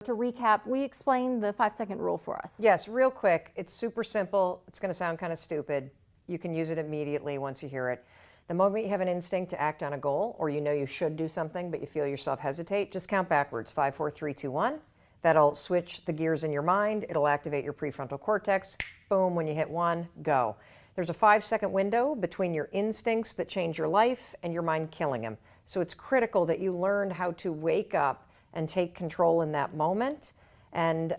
To recap, we explained the 5-second rule for us. Yes, real quick. It's super simple. It's going to sound kind of stupid. You can use it immediately once you hear it. The moment you have an instinct to act on a goal, or you know you should do something, but you feel yourself hesitate, just count backwards, 5, 4, 3, 2, 1. That'll switch the gears in your mind. It'll activate your prefrontal cortex. Boom, when you hit 1, go. There's a 5-second window between your instincts that change your life and your mind killing them. So it's critical that you learn how to wake up and take control in that moment. And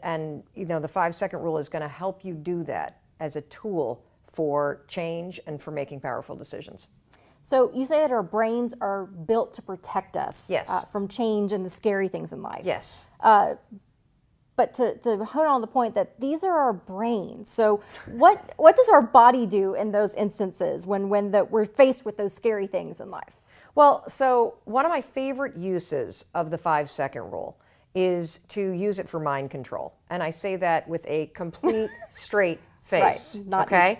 you know, the 5-second rule is going to help you do that as a tool for change and for making powerful decisions. So you say that our brains are built to protect us. Yes. From change and the scary things in life. Yes. But to hone on the point that these are our brains. So what does our body do in those instances when we're faced with those scary things in life? Well, so one of my favorite uses of the 5-second rule is to use it for mind control. And I say that with a complete straight face. Right, not okay?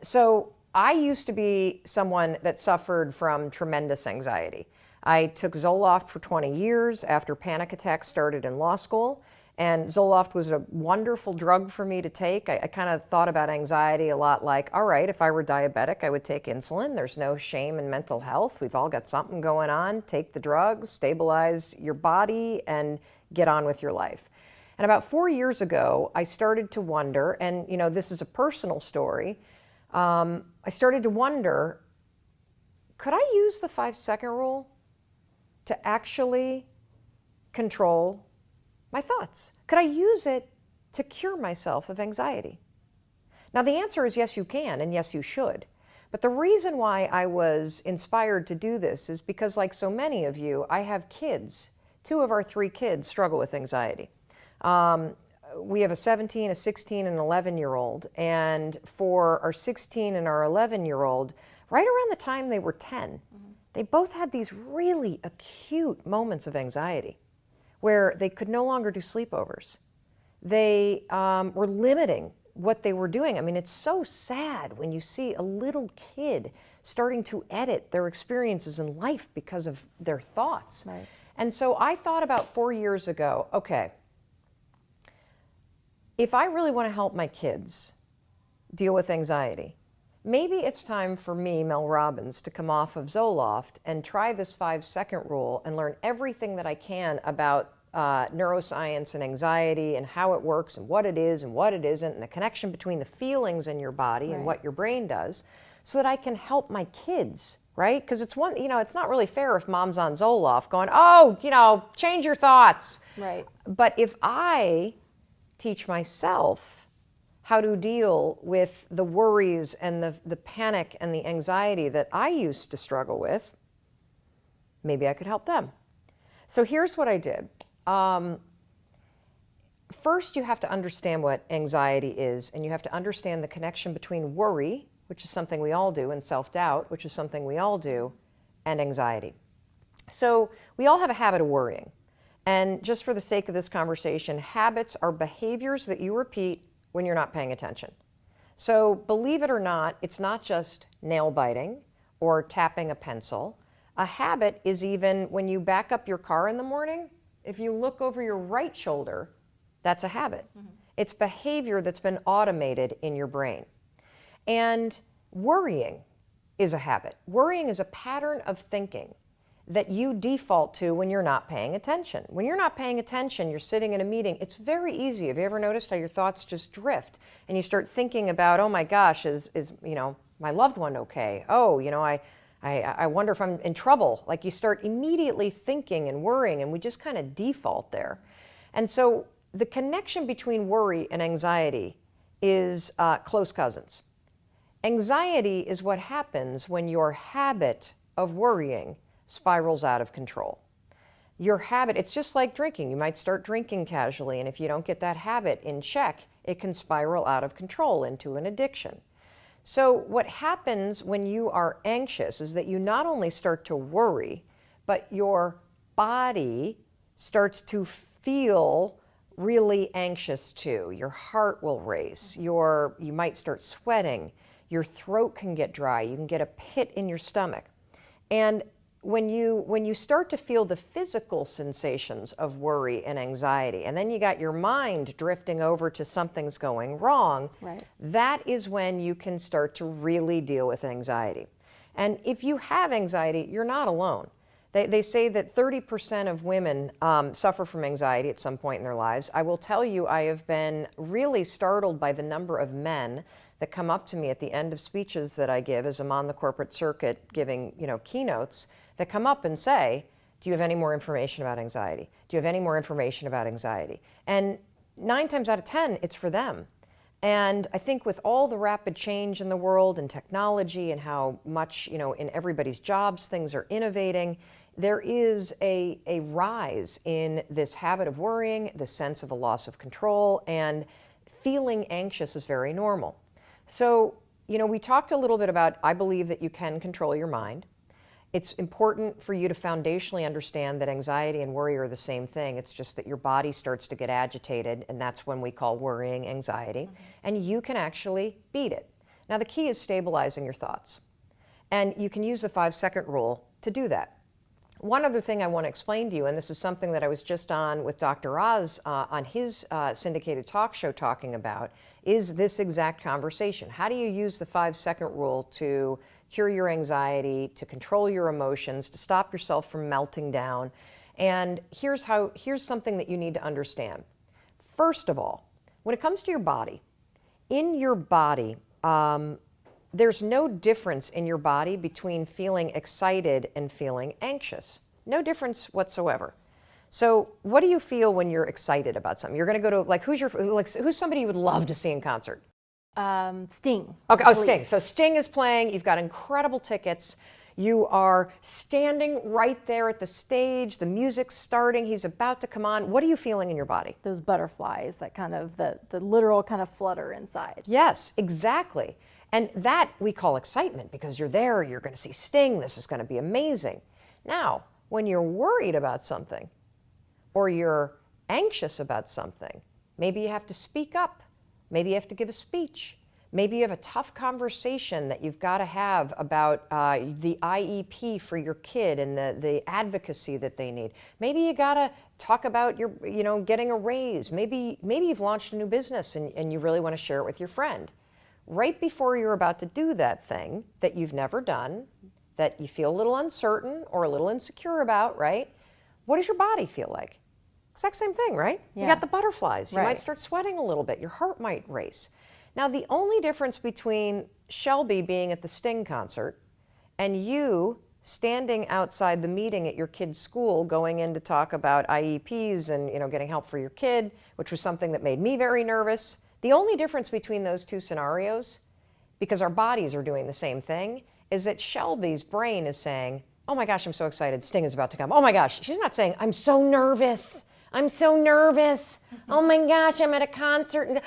So I used to be someone that suffered from tremendous anxiety. I took Zoloft for 20 years after panic attacks started in law school. And Zoloft was a wonderful drug for me to take. I kind of thought about anxiety a lot like, all right, if I were diabetic, I would take insulin. There's no shame in mental health. We've all got something going on. Take the drugs, stabilize your body, and get on with your life. And about 4 years ago, I started to wonder, and you know, this is a personal story. I started to wonder, could I use the 5-second rule to actually control my thoughts? Could I use it to cure myself of anxiety? Now, the answer is yes, you can, and yes, you should. But the reason why I was inspired to do this is because, like so many of you, I have kids. 2 of our 3 kids struggle with anxiety. We have a 17, a 16, and an 11-year-old. And for our 16 and our 11-year-old, right around the time they were 10, they both had these really acute moments of anxiety where they could no longer do sleepovers. They were limiting what they were doing. I mean, it's so sad when you see a little kid starting to edit their experiences in life because of their thoughts. Right. And so I thought about 4 years ago, okay, if I really want to help my kids deal with anxiety, maybe it's time for me, Mel Robbins, to come off of Zoloft and try this 5-second rule and learn everything that I can about neuroscience and anxiety and how it works and what it is and what it isn't and the connection between the feelings in your body and what your brain does so that I can help my kids, right? Because it's one, you know, it's not really fair if mom's on Zoloft going, oh, you know, change your thoughts. Right. But if I teach myself how to deal with the worries and the panic and the anxiety that I used to struggle with, maybe I could help them. So here's what I did. First, you have to understand what anxiety is, and you have to understand the connection between worry, which is something we all do, and self-doubt, which is something we all do, and anxiety. So we all have a habit of worrying. And just for the sake of this conversation, habits are behaviors that you repeat when you're not paying attention. So believe it or not, it's not just nail biting or tapping a pencil. A habit is even when you back up your car in the morning, if you look over your right shoulder, that's a habit. It's behavior that's been automated in your brain. And worrying is a habit. Worrying is a pattern of thinking that you default to when you're not paying attention. When you're not paying attention, you're sitting in a meeting, it's very easy. Have you ever noticed how your thoughts just drift and you start thinking about, oh my gosh, is you know, my loved one okay? Oh, you know, I wonder if I'm in trouble. Like you start immediately thinking and worrying, and we just kind of default there. And so the connection between worry and anxiety is close cousins. Anxiety is what happens when your habit of worrying spirals out of control. Your habit, it's just like drinking. You might start drinking casually, and if you don't get that habit in check, it can spiral out of control into an addiction. So what happens when you are anxious is that you not only start to worry, but your body starts to feel really anxious too. Your heart will race. You might start sweating. Your throat can get dry. You can get a pit in your stomach. And when you start to feel the physical sensations of worry and anxiety, and then you got your mind drifting over to something's going wrong, Right. that is when you can start to really deal with anxiety. And if you have anxiety, you're not alone. They say that 30% of women suffer from anxiety at some point in their lives. I will tell you, I have been really startled by the number of men that come up to me at the end of speeches that I give as I'm on the corporate circuit giving, keynotes, that come up and say, do you have any more information about anxiety? Do you have any more information about anxiety? And 9 times out of 10, it's for them. And I think with all the rapid change in the world and technology and how much, in everybody's jobs things are innovating, there is a rise in this habit of worrying, the sense of a loss of control, and feeling anxious is very normal. So, we talked a little bit about, I believe that you can control your mind. It's important for you to foundationally understand that anxiety and worry are the same thing. It's just that your body starts to get agitated, and that's when we call worrying anxiety. Mm-hmm. And you can actually beat it. Now, the key is stabilizing your thoughts. And you can use the 5-second rule to do that. One other thing I want to explain to you, and this is something that I was just on with Dr. Oz on his syndicated talk show talking about, is this exact conversation. How do you use the 5-second rule to cure your anxiety, to control your emotions, to stop yourself from melting down? And here's something that you need to understand. First of all, when it comes to your body, in your body, there's no difference in your body between feeling excited and feeling anxious. No difference whatsoever. So what do you feel when you're excited about something? You're going to go to, who's somebody you would love to see in concert? Sting. Okay, oh, Sting. So Sting is playing. You've got incredible tickets. You are standing right there at the stage. The music's starting. He's about to come on. What are you feeling in your body? Those butterflies, that kind of, the literal kind of flutter inside. Yes, exactly. And that we call excitement because you're there, you're going to see Sting, this is going to be amazing. Now, when you're worried about something or you're anxious about something, maybe you have to speak up, maybe you have to give a speech, maybe you have a tough conversation that you've got to have about the IEP for your kid and the advocacy that they need. Maybe you got to talk about your, getting a raise. Maybe you've launched a new business and you really want to share it with your friend. Right before you're about to do that thing that you've never done, that you feel a little uncertain or a little insecure about, right? What does your body feel like? Exact same thing, right? Yeah. You got the butterflies. Right. You might start sweating a little bit. Your heart might race. Now, the only difference between Shelby being at the Sting concert and you standing outside the meeting at your kid's school going in to talk about IEPs and getting help for your kid, which was something that made me very nervous. The only difference between those two scenarios, because our bodies are doing the same thing, is that Shelby's brain is saying, oh my gosh, I'm so excited, Sting is about to come. Oh my gosh, she's not saying, I'm so nervous. I'm so nervous. Oh my gosh, I'm at a concert. And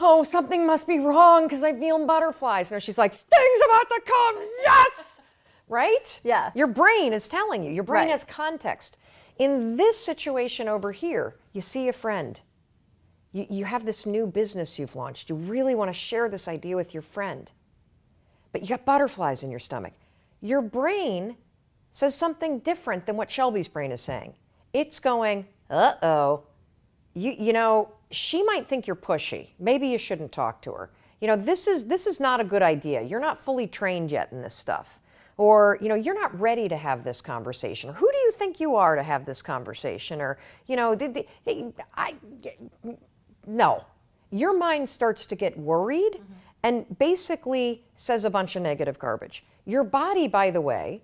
oh, something must be wrong because I feel butterflies. No, she's like, Sting's about to come, yes! Right? Yeah. Your brain is telling you. Your brain Right. has context. In this situation over here, you see a friend. You have this new business you've launched. You really want to share this idea with your friend. But you got butterflies in your stomach. Your brain says something different than what Shelby's brain is saying. It's going, uh-oh. She might think you're pushy. Maybe you shouldn't talk to her. This is not a good idea. You're not fully trained yet in this stuff. Or, you're not ready to have this conversation. Or who do you think you are to have this conversation? Or, no. Your mind starts to get worried and basically says a bunch of negative garbage. Your body, by the way,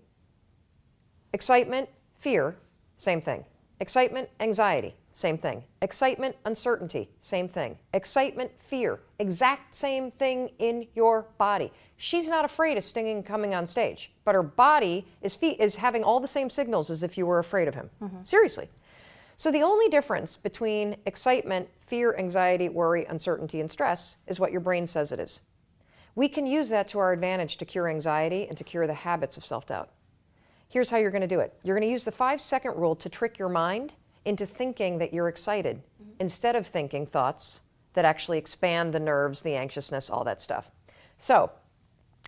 excitement, fear, same thing. Excitement, anxiety, same thing. Excitement, uncertainty, same thing. Excitement, fear, exact same thing in your body. She's not afraid of Sting coming on stage, but her body is having all the same signals as if you were afraid of him. Seriously. So the only difference between excitement, fear, anxiety, worry, uncertainty, and stress is what your brain says it is. We can use that to our advantage to cure anxiety and to cure the habits of self-doubt. Here's how you're going to do it. You're going to use the 5-second rule to trick your mind into thinking that you're excited instead of thinking thoughts that actually expand the nerves, the anxiousness, all that stuff. So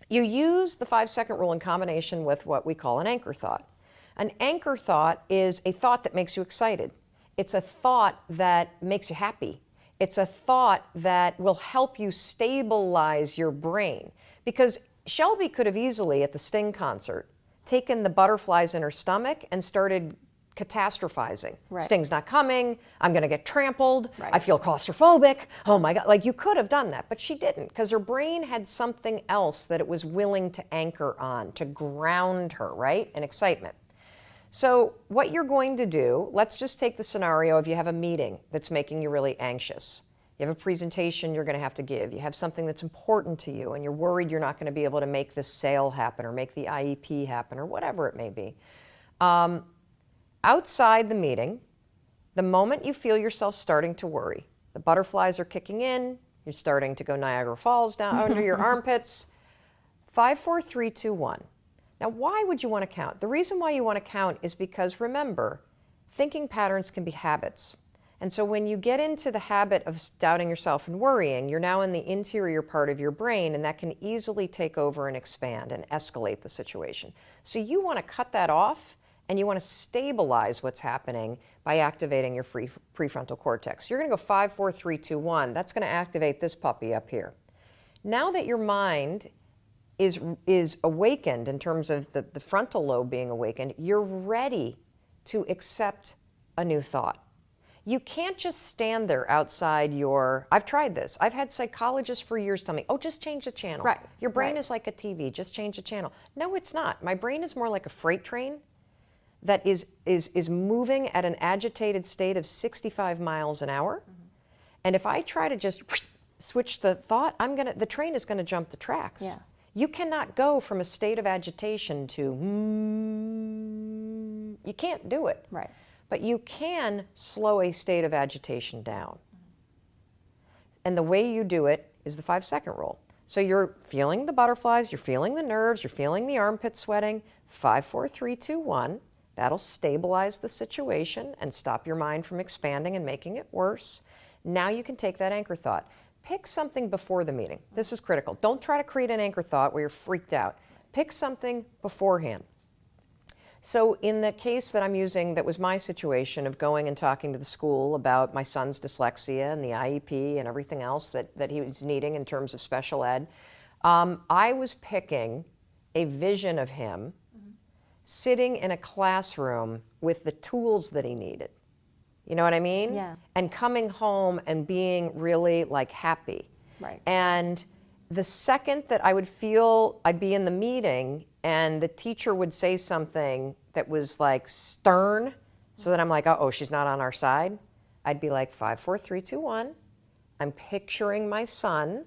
you use the 5-second rule in combination with what we call an anchor thought. An anchor thought is a thought that makes you excited. It's a thought that makes you happy. It's a thought that will help you stabilize your brain. Because Shelby could have easily, at the Sting concert, taken the butterflies in her stomach and started catastrophizing. Right. Sting's not coming. I'm going to get trampled. Right. I feel claustrophobic. Oh my God. Like, you could have done that, but she didn't, because her brain had something else that it was willing to anchor on, to ground her, right? In excitement. So what you're going to do, let's just take the scenario of you have a meeting that's making you really anxious. You have a presentation you're going to have to give. You have something that's important to you, and you're worried you're not going to be able to make this sale happen or make the IEP happen or whatever it may be. Outside the meeting, the moment you feel yourself starting to worry, the butterflies are kicking in, you're starting to go Niagara Falls down under your armpits. 5, 4, 3, 2, 1. Now, why would you want to count? The reason why you want to count is because, remember, thinking patterns can be habits. And so when you get into the habit of doubting yourself and worrying, you're now in the interior part of your brain, and that can easily take over and expand and escalate the situation. So you want to cut that off, and you want to stabilize what's happening by activating your prefrontal cortex. You're going to go 5, 4, 3, 2, 1. That's going to activate this puppy up here. Now that your mind is awakened in terms of the frontal lobe being awakened, you're ready to accept a new thought. You can't just stand there outside I've tried this. I've had psychologists for years tell me, oh, just change the channel. Right. Your brain is like a TV, just change the channel. No, it's not. My brain is more like a freight train that is moving at an agitated state of 65 miles an hour. Mm-hmm. And if I try to just switch the thought, the train is gonna jump the tracks. Yeah. You cannot go from a state of agitation to, you can't do it. Right. But you can slow a state of agitation down. And the way you do it is the 5-second rule. So you're feeling the butterflies, you're feeling the nerves, you're feeling the armpit sweating. 5, 4, 3, 2, 1. That'll stabilize the situation and stop your mind from expanding and making it worse. Now you can take that anchor thought. Pick something before the meeting. This is critical. Don't try to create an anchor thought where you're freaked out. Pick something beforehand. So in the case that I'm using, that was my situation of going and talking to the school about my son's dyslexia and the IEP and everything else that he was needing in terms of special ed, I was picking a vision of him sitting in a classroom with the tools that he needed. You know what I mean? Yeah. And coming home and being really like happy. Right. And the second that I would feel I'd be in the meeting and the teacher would say something that was like stern, so that I'm like, oh, she's not on our side, I'd be like 5, 4, 3, 2, 1. I'm picturing my son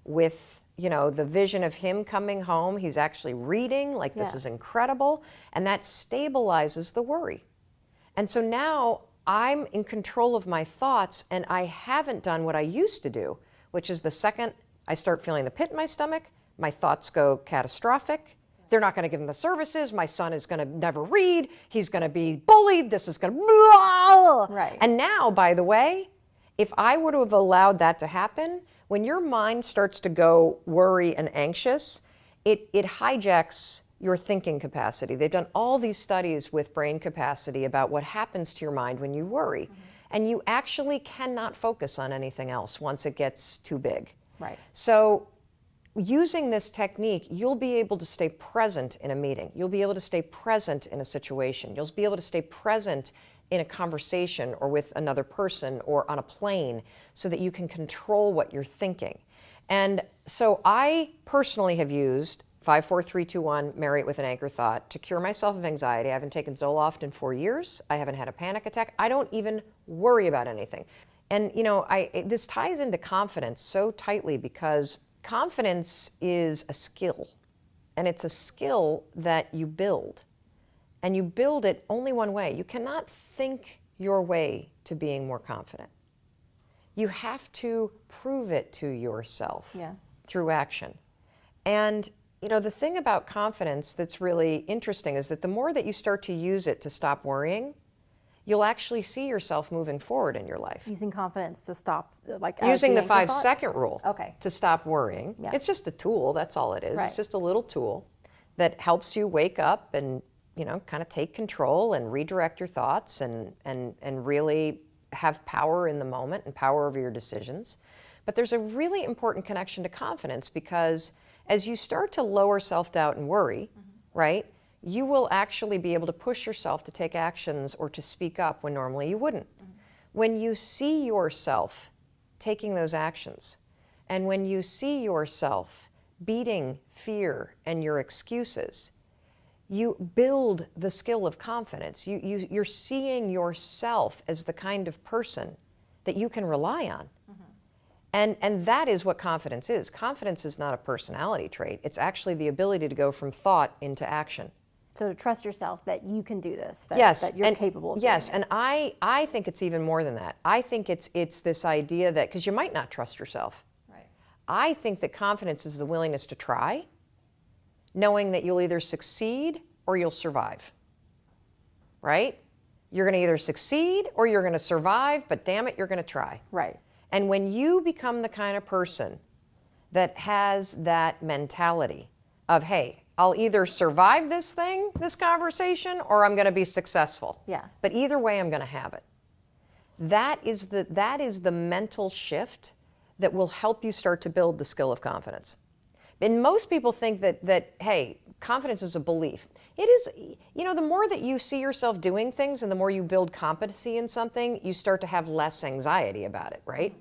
with, the vision of him coming home. He's actually reading, like this is incredible. And that stabilizes the worry. And so now I'm in control of my thoughts, and I haven't done what I used to do, which is the second I start feeling the pit in my stomach, my thoughts go catastrophic. They're not going to give him the services. My son is going to never read. He's going to be bullied. This is going to... Right. And now, by the way, if I were to have allowed that to happen, when your mind starts to go worry and anxious, it hijacks your thinking capacity. They've done all these studies with brain capacity about what happens to your mind when you worry. Mm-hmm. And you actually cannot focus on anything else once it gets too big. Right. So using this technique, you'll be able to stay present in a meeting. You'll be able to stay present in a situation. You'll be able to stay present in a conversation or with another person or on a plane, so that you can control what you're thinking. And so I personally have used 5, 4, 3, 2, 1, marry it with an anchor thought to cure myself of anxiety. I haven't taken Zoloft in 4 years. I haven't had a panic attack. I don't even worry about anything. And this ties into confidence so tightly, because confidence is a skill, and it's a skill that you build. And you build it only one way. You cannot think your way to being more confident. You have to prove it to yourself through action. And the thing about confidence that's really interesting is that the more that you start to use it to stop worrying, you'll actually see yourself moving forward in your life. Using confidence to stop, using the 5-second rule okay. to stop worrying. Yeah. It's just a tool, that's all it is. Right. It's just a little tool that helps you wake up and kind of take control and redirect your thoughts and really have power in the moment and power over your decisions. But there's a really important connection to confidence, because as you start to lower self-doubt and worry, right, you will actually be able to push yourself to take actions or to speak up when normally you wouldn't. When you see yourself taking those actions, and when you see yourself beating fear and your excuses, you build the skill of confidence. You're seeing yourself as the kind of person that you can rely on. And that is what confidence is. Confidence is not a personality trait. It's actually the ability to go from thought into action. So to trust yourself that you can do this, that, yes, that you're capable of doing it. And I think it's even more than that. I think it's this idea that, because you might not trust yourself. Right. I think that confidence is the willingness to try, knowing that you'll either succeed or you'll survive, right? You're going to either succeed or you're going to survive, but damn it, you're going to try. Right. And when you become the kind of person that has that mentality of, hey, I'll either survive this conversation, or I'm going to be successful. Yeah. But either way, I'm going to have it. That is the mental shift that will help you start to build the skill of confidence. And most people think that hey, confidence is a belief. It is, the more that you see yourself doing things and the more you build competency in something, you start to have less anxiety about it, right?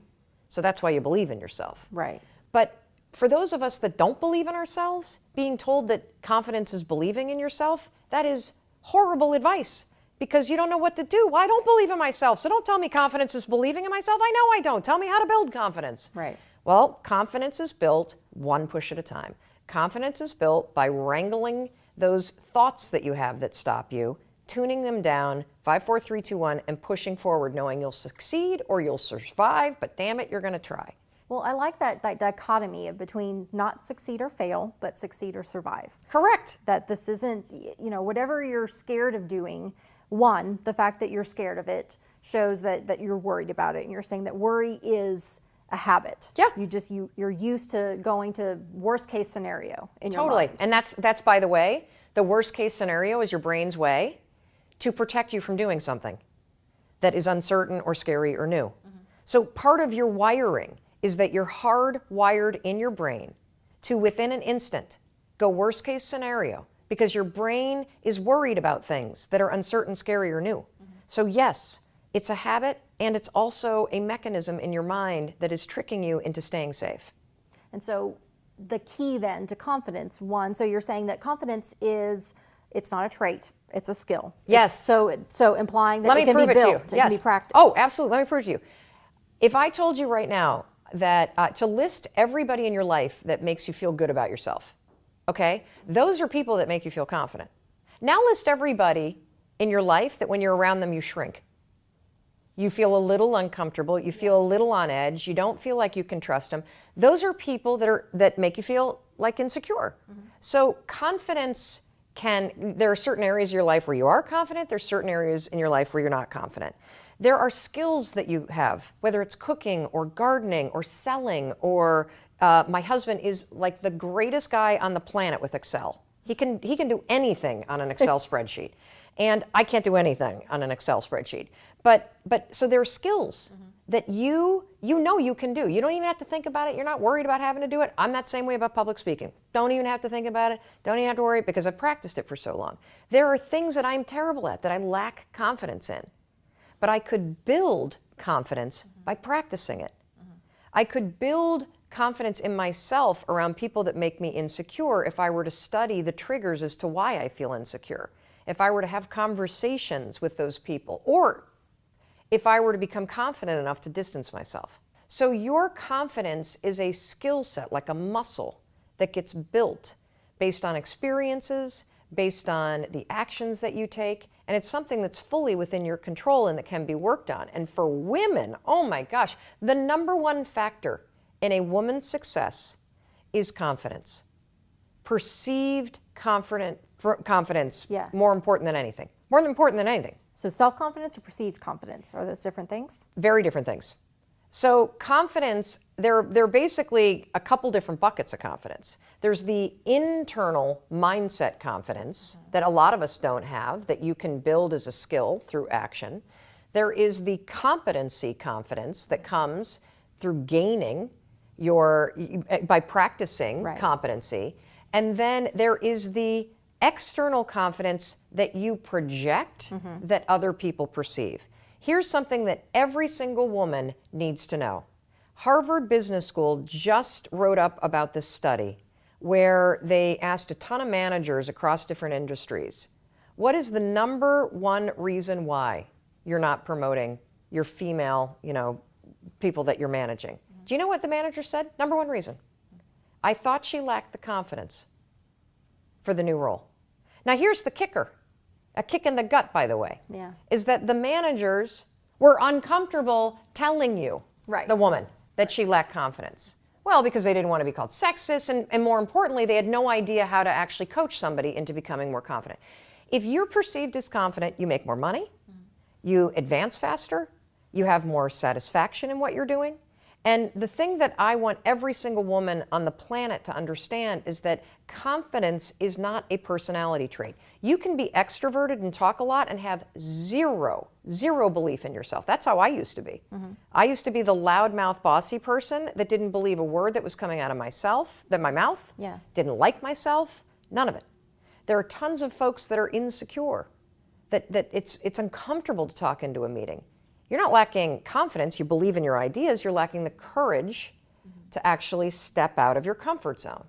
So that's why you believe in yourself. Right. But for those of us that don't believe in ourselves, being told that confidence is believing in yourself, that is horrible advice, because you don't know what to do. Well, I don't believe in myself, so don't tell me confidence is believing in myself. I know I don't. Tell me how to build confidence. Right. Well, confidence is built one push at a time. Confidence is built by wrangling those thoughts that you have that stop you, tuning them down, 5, 4, 3, 2, 1, and pushing forward, knowing you'll succeed or you'll survive, but damn it, you're going to try. Well, I like that dichotomy of between not succeed or fail, but succeed or survive. Correct. That this isn't, whatever you're scared of doing, one, the fact that you're scared of it shows that you're worried about it. And you're saying that worry is a habit. Yeah. You're used to going to worst case scenario in your Totally. mind. And that's, by the way, the worst case scenario is your brain's way to protect you from doing something that is uncertain or scary or new. So part of your wiring is that you're hardwired in your brain to, within an instant, go worst case scenario, because your brain is worried about things that are uncertain, scary, or new. So yes, it's a habit, and it's also a mechanism in your mind that is tricking you into staying safe. And so the key then to confidence, one, so you're saying that confidence it's not a trait, it's a skill. Yes. So implying that Let it me can prove be it to built, you. it can be practiced. Oh, absolutely. Let me prove it to you. If I told you right now that to list everybody in your life that makes you feel good about yourself, okay? Those are people that make you feel confident. Now list everybody in your life that when you're around them, you shrink. You feel a little uncomfortable. You feel a little on edge. You don't feel like you can trust them. Those are people that make you feel like insecure. So confidence there are certain areas of your life where you are confident. There's certain areas in your life where you're not confident. There are skills that you have, whether it's cooking or gardening or selling, or my husband is like the greatest guy on the planet with Excel. He can do anything on an Excel spreadsheet. And I can't do anything on an Excel spreadsheet. But so there are skills that you know you can do. You don't even have to think about it. You're not worried about having to do it. I'm that same way about public speaking. Don't even have to think about it. Don't even have to worry, because I've practiced it for so long. There are things that I'm terrible at, that I lack confidence in. But I could build confidence by practicing it. I could build confidence in myself around people that make me insecure if I were to study the triggers as to why I feel insecure. If I were to have conversations with those people, or if I were to become confident enough to distance myself. So your confidence is a skill set, like a muscle, that gets built based on experiences, based on the actions that you take, and it's something that's fully within your control and that can be worked on. And for women, oh my gosh, the number one factor in a woman's success is confidence. Perceived confidence, Yeah. more important than anything. More important than anything. So self-confidence or perceived confidence, are those different things? Very different things. So confidence, there are basically a couple different buckets of confidence. There's the internal mindset confidence that a lot of us don't have, that you can build as a skill through action. There is the competency confidence that comes through gaining by practicing competency. And then there is the external confidence that you project that other people perceive. Here's something that every single woman needs to know. Harvard Business School just wrote up about this study where they asked a ton of managers across different industries, what is the number one reason why you're not promoting your female, people that you're managing? Do you know what the manager said? Number one reason. I thought she lacked the confidence for the new role. Now here's the kicker. A kick in the gut, by the way, is that the managers were uncomfortable telling you, the woman, that she lacked confidence. Well, because they didn't want to be called sexist, and more importantly, they had no idea how to actually coach somebody into becoming more confident. If you're perceived as confident, you make more money, you advance faster, you have more satisfaction in what you're doing. And the thing that I want every single woman on the planet to understand is that confidence is not a personality trait. You can be extroverted and talk a lot and have zero belief in yourself. That's how I used to be. I used to be the loudmouth, bossy person that didn't believe a word that was coming out of my mouth, didn't like myself, none of it. There are tons of folks that are insecure, that it's uncomfortable to talk into a meeting. You're not lacking confidence, you believe in your ideas, you're lacking the courage to actually step out of your comfort zone.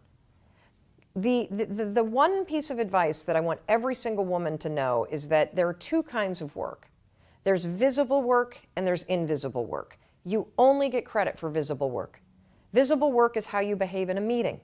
The one piece of advice that I want every single woman to know is that there are two kinds of work. There's visible work and there's invisible work. You only get credit for visible work. Visible work is how you behave in a meeting.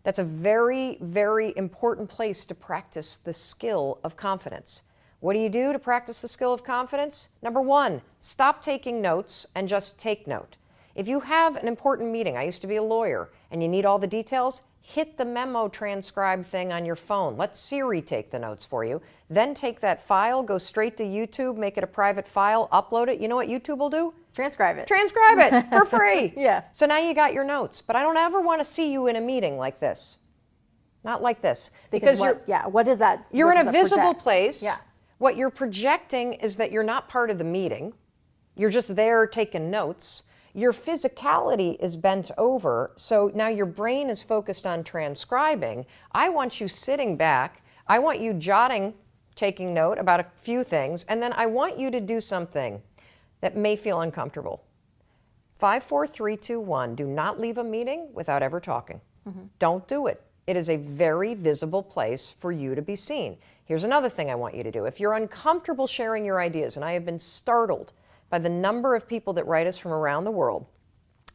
That's a very, very important place to practice the skill of confidence. What do you do to practice the skill of confidence? Number one, stop taking notes and just take note. If you have an important meeting, I used to be a lawyer, and you need all the details, hit the memo transcribe thing on your phone. Let Siri take the notes for you. Then take that file, go straight to YouTube, make it a private file, upload it. You know what YouTube will do? Transcribe it. Transcribe it for free. So now you got your notes. But I don't ever want to see you in a meeting like this. Not like this. Because what is that? You're in a visible place. What you're projecting is that you're not part of the meeting. You're just there taking notes. Your physicality is bent over, so now your brain is focused on transcribing. I want you sitting back. I want you taking note about a few things, and then I want you to do something that may feel uncomfortable. 5, 4, 3, 2, 1. Do not leave a meeting without ever talking. Don't do it. It is a very visible place for you to be seen. Here's another thing I want you to do. If you're uncomfortable sharing your ideas, and I have been startled by the number of people that write us from around the world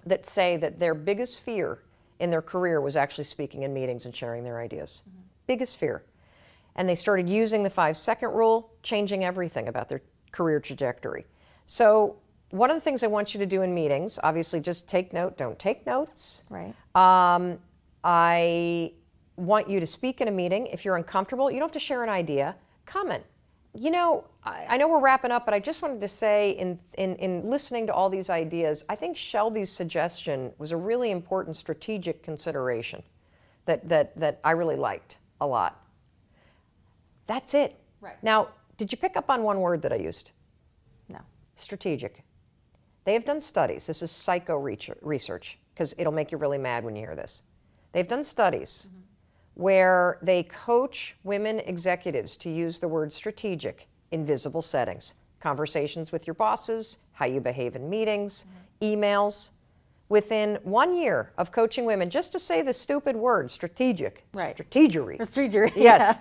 that say that their biggest fear in their career was actually speaking in meetings and sharing their ideas. Biggest fear. And they started using the 5-second rule, changing everything about their career trajectory. So one of the things I want you to do in meetings, obviously just take note, don't take notes. I want you to speak in a meeting. If you're uncomfortable, you don't have to share an idea, comment. I know we're wrapping up, but I just wanted to say in listening to all these ideas, I think Shelby's suggestion was a really important strategic consideration that I really liked a lot. That's it. Now, did you pick up on one word that I used? No. Strategic. They have done studies. This is psycho research, because it'll make you really mad when you hear this. They've done studies where they coach women executives to use the word strategic in visible settings. Conversations with your bosses, how you behave in meetings, emails. Within 1 year of coaching women, just to say the stupid word, strategic, strategery. Strategery. Yes.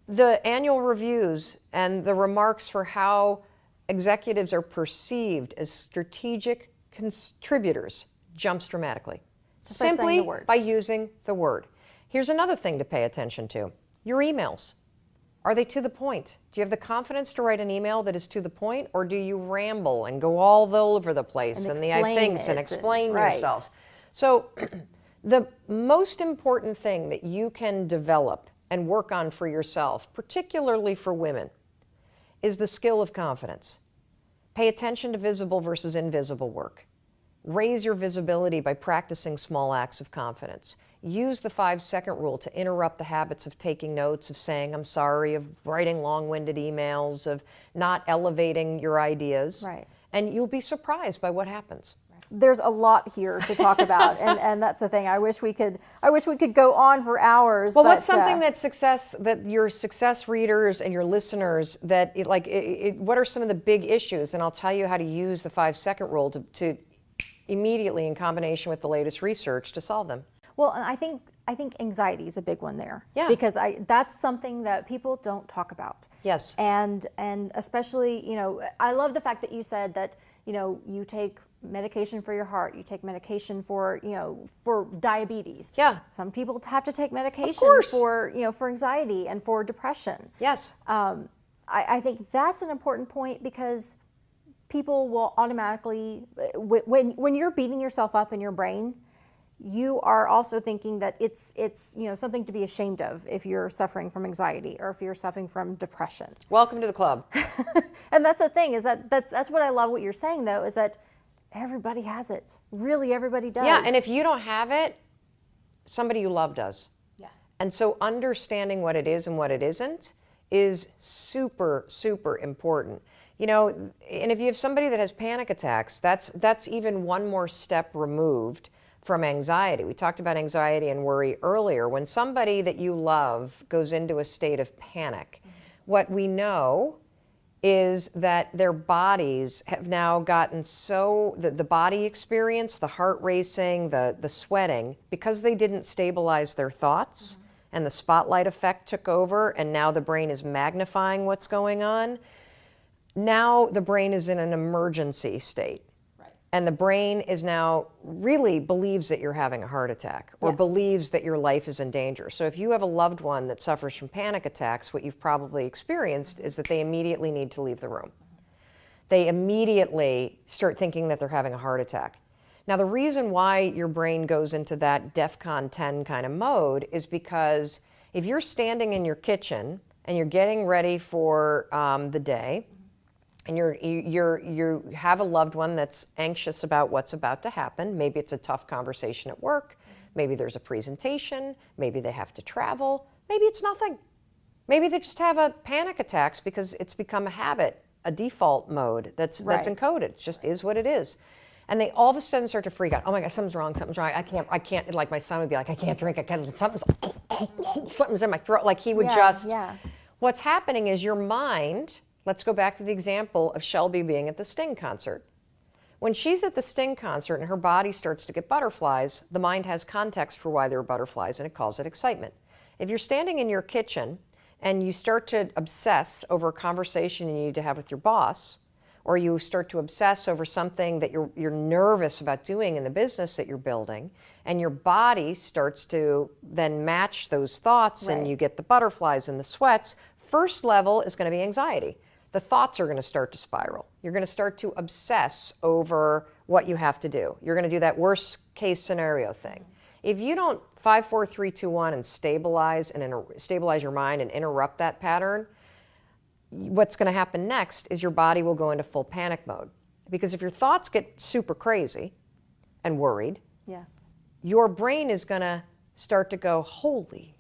The annual reviews and the remarks for how executives are perceived as strategic contributors jumps dramatically. Simply by using the word. Here's another thing to pay attention to. Your emails. Are they to the point? Do you have the confidence to write an email that is to the point, or do you ramble and go all over the place and the I thinks and explain yourself? So the most important thing that you can develop and work on for yourself, particularly for women, is the skill of confidence. Pay attention to visible versus invisible work. Raise your visibility by practicing small acts of confidence. Use the 5-second rule to interrupt the habits of taking notes, of saying I'm sorry, of writing long-winded emails, of not elevating your ideas. Right. And you'll be surprised by what happens. There's a lot here to talk about, and that's the thing. I wish we could go on for hours. Well, but, what's something that your success readers and your listeners what are some of the big issues? And I'll tell you how to use the 5-second rule to immediately, in combination with the latest research, to solve them. Well, and I think anxiety is a big one there. Yeah. Because that's something that people don't talk about. Yes. And especially, I love the fact that you said that, you take medication for your heart, you take medication for diabetes. Yeah. Some people have to take medication for anxiety and for depression. Yes. I think that's an important point, because people will automatically, when you're beating yourself up in your brain, you are also thinking that it's something to be ashamed of if you're suffering from anxiety or if you're suffering from depression. Welcome to the club. And that's the thing, is that's what I love what you're saying, though, is that everybody has it. Really, everybody does. Yeah, and if you don't have it, somebody you love does. Yeah. And so understanding what it is and what it isn't is super, super important. And if you have somebody that has panic attacks, that's even one more step removed from anxiety. We talked about anxiety and worry earlier. When somebody that you love goes into a state of panic, what we know is that their bodies have now gotten so, the body experience, the heart racing, the sweating, because they didn't stabilize their thoughts, and the spotlight effect took over, and now the brain is magnifying what's going on. Now the brain is in an emergency state. And the brain is now really believes that you're having a heart attack, or believes that your life is in danger. So if you have a loved one that suffers from panic attacks, what you've probably experienced is that they immediately need to leave the room. They immediately start thinking that they're having a heart attack. Now, the reason why your brain goes into that DEFCON 10 kind of mode is because if you're standing in your kitchen and you're getting ready for the day, and you have a loved one that's anxious about what's about to happen. Maybe it's a tough conversation at work. Maybe there's a presentation. Maybe they have to travel. Maybe it's nothing. Maybe they just have a panic attacks because it's become a habit, a default mode that's encoded. It just is what it is. And they all of a sudden start to freak out. Oh my God, something's wrong. I can't, like my son would be like, I can't drink, something's in my throat. Like he would What's happening is your mind. Let's go back to the example of Shelby being at the Sting concert. When she's at the Sting concert and her body starts to get butterflies, the mind has context for why there are butterflies, and it calls it excitement. If you're standing in your kitchen and you start to obsess over a conversation you need to have with your boss, or you start to obsess over something that you're nervous about doing in the business that you're building, and your body starts to then match those thoughts, and you get the butterflies and the sweats, first level is going to be anxiety. The thoughts are going to start to spiral. You're going to start to obsess over what you have to do. You're going to do that worst case scenario thing. If you don't 5, 4, 3, 2, 1 and stabilize your mind and interrupt that pattern, what's going to happen next is your body will go into full panic mode. Because if your thoughts get super crazy and worried, your brain is going to start to go, holy,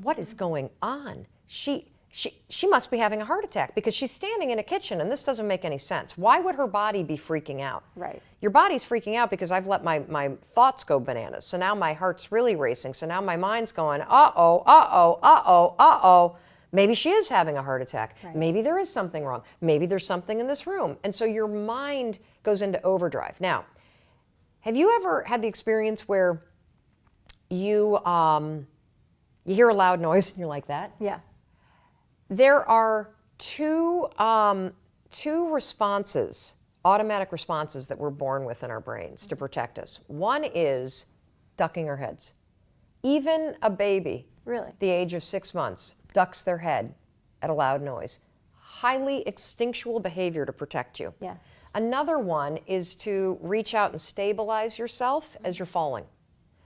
what is going on? She must be having a heart attack because she's standing in a kitchen and this doesn't make any sense. Why would her body be freaking out? Right. Your body's freaking out because I've let my thoughts go bananas. So now my heart's really racing. So now my mind's going, maybe she is having a heart attack. Right. Maybe there is something wrong. Maybe there's something in this room. And so your mind goes into overdrive. Now, have you ever had the experience where you hear a loud noise and you're like that? Yeah. There are two responses, automatic responses that we're born with in our brains to protect us. One is ducking our heads. Even a baby, the age of 6 months, ducks their head at a loud noise. Highly instinctual behavior to protect you. Yeah. Another one is to reach out and stabilize yourself as you're falling.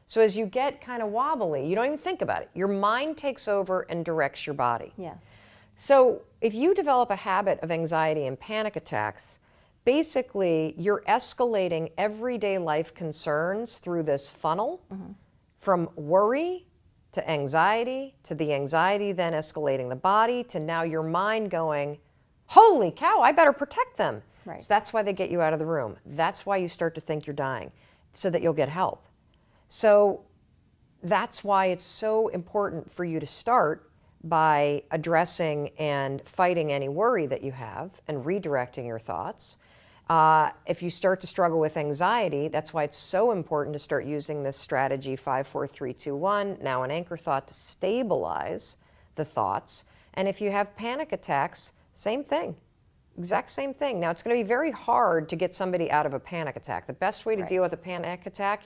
So as you get kind of wobbly, you don't even think about it. Your mind takes over and directs your body. Yeah. So if you develop a habit of anxiety and panic attacks, basically you're escalating everyday life concerns through this funnel from worry to anxiety, to the anxiety then escalating the body, to now your mind going, holy cow, I better protect them. Right. So that's why they get you out of the room. That's why you start to think you're dying, so that you'll get help. So that's why it's so important for you to start by addressing and fighting any worry that you have and redirecting your thoughts. If you start to struggle with anxiety, that's why it's so important to start using this strategy 5, 4, 3, 2, 1, now an anchor thought, to stabilize the thoughts. And if you have panic attacks, same thing, exact same thing. Now, it's going to be very hard to get somebody out of a panic attack. The best way to deal with a panic attack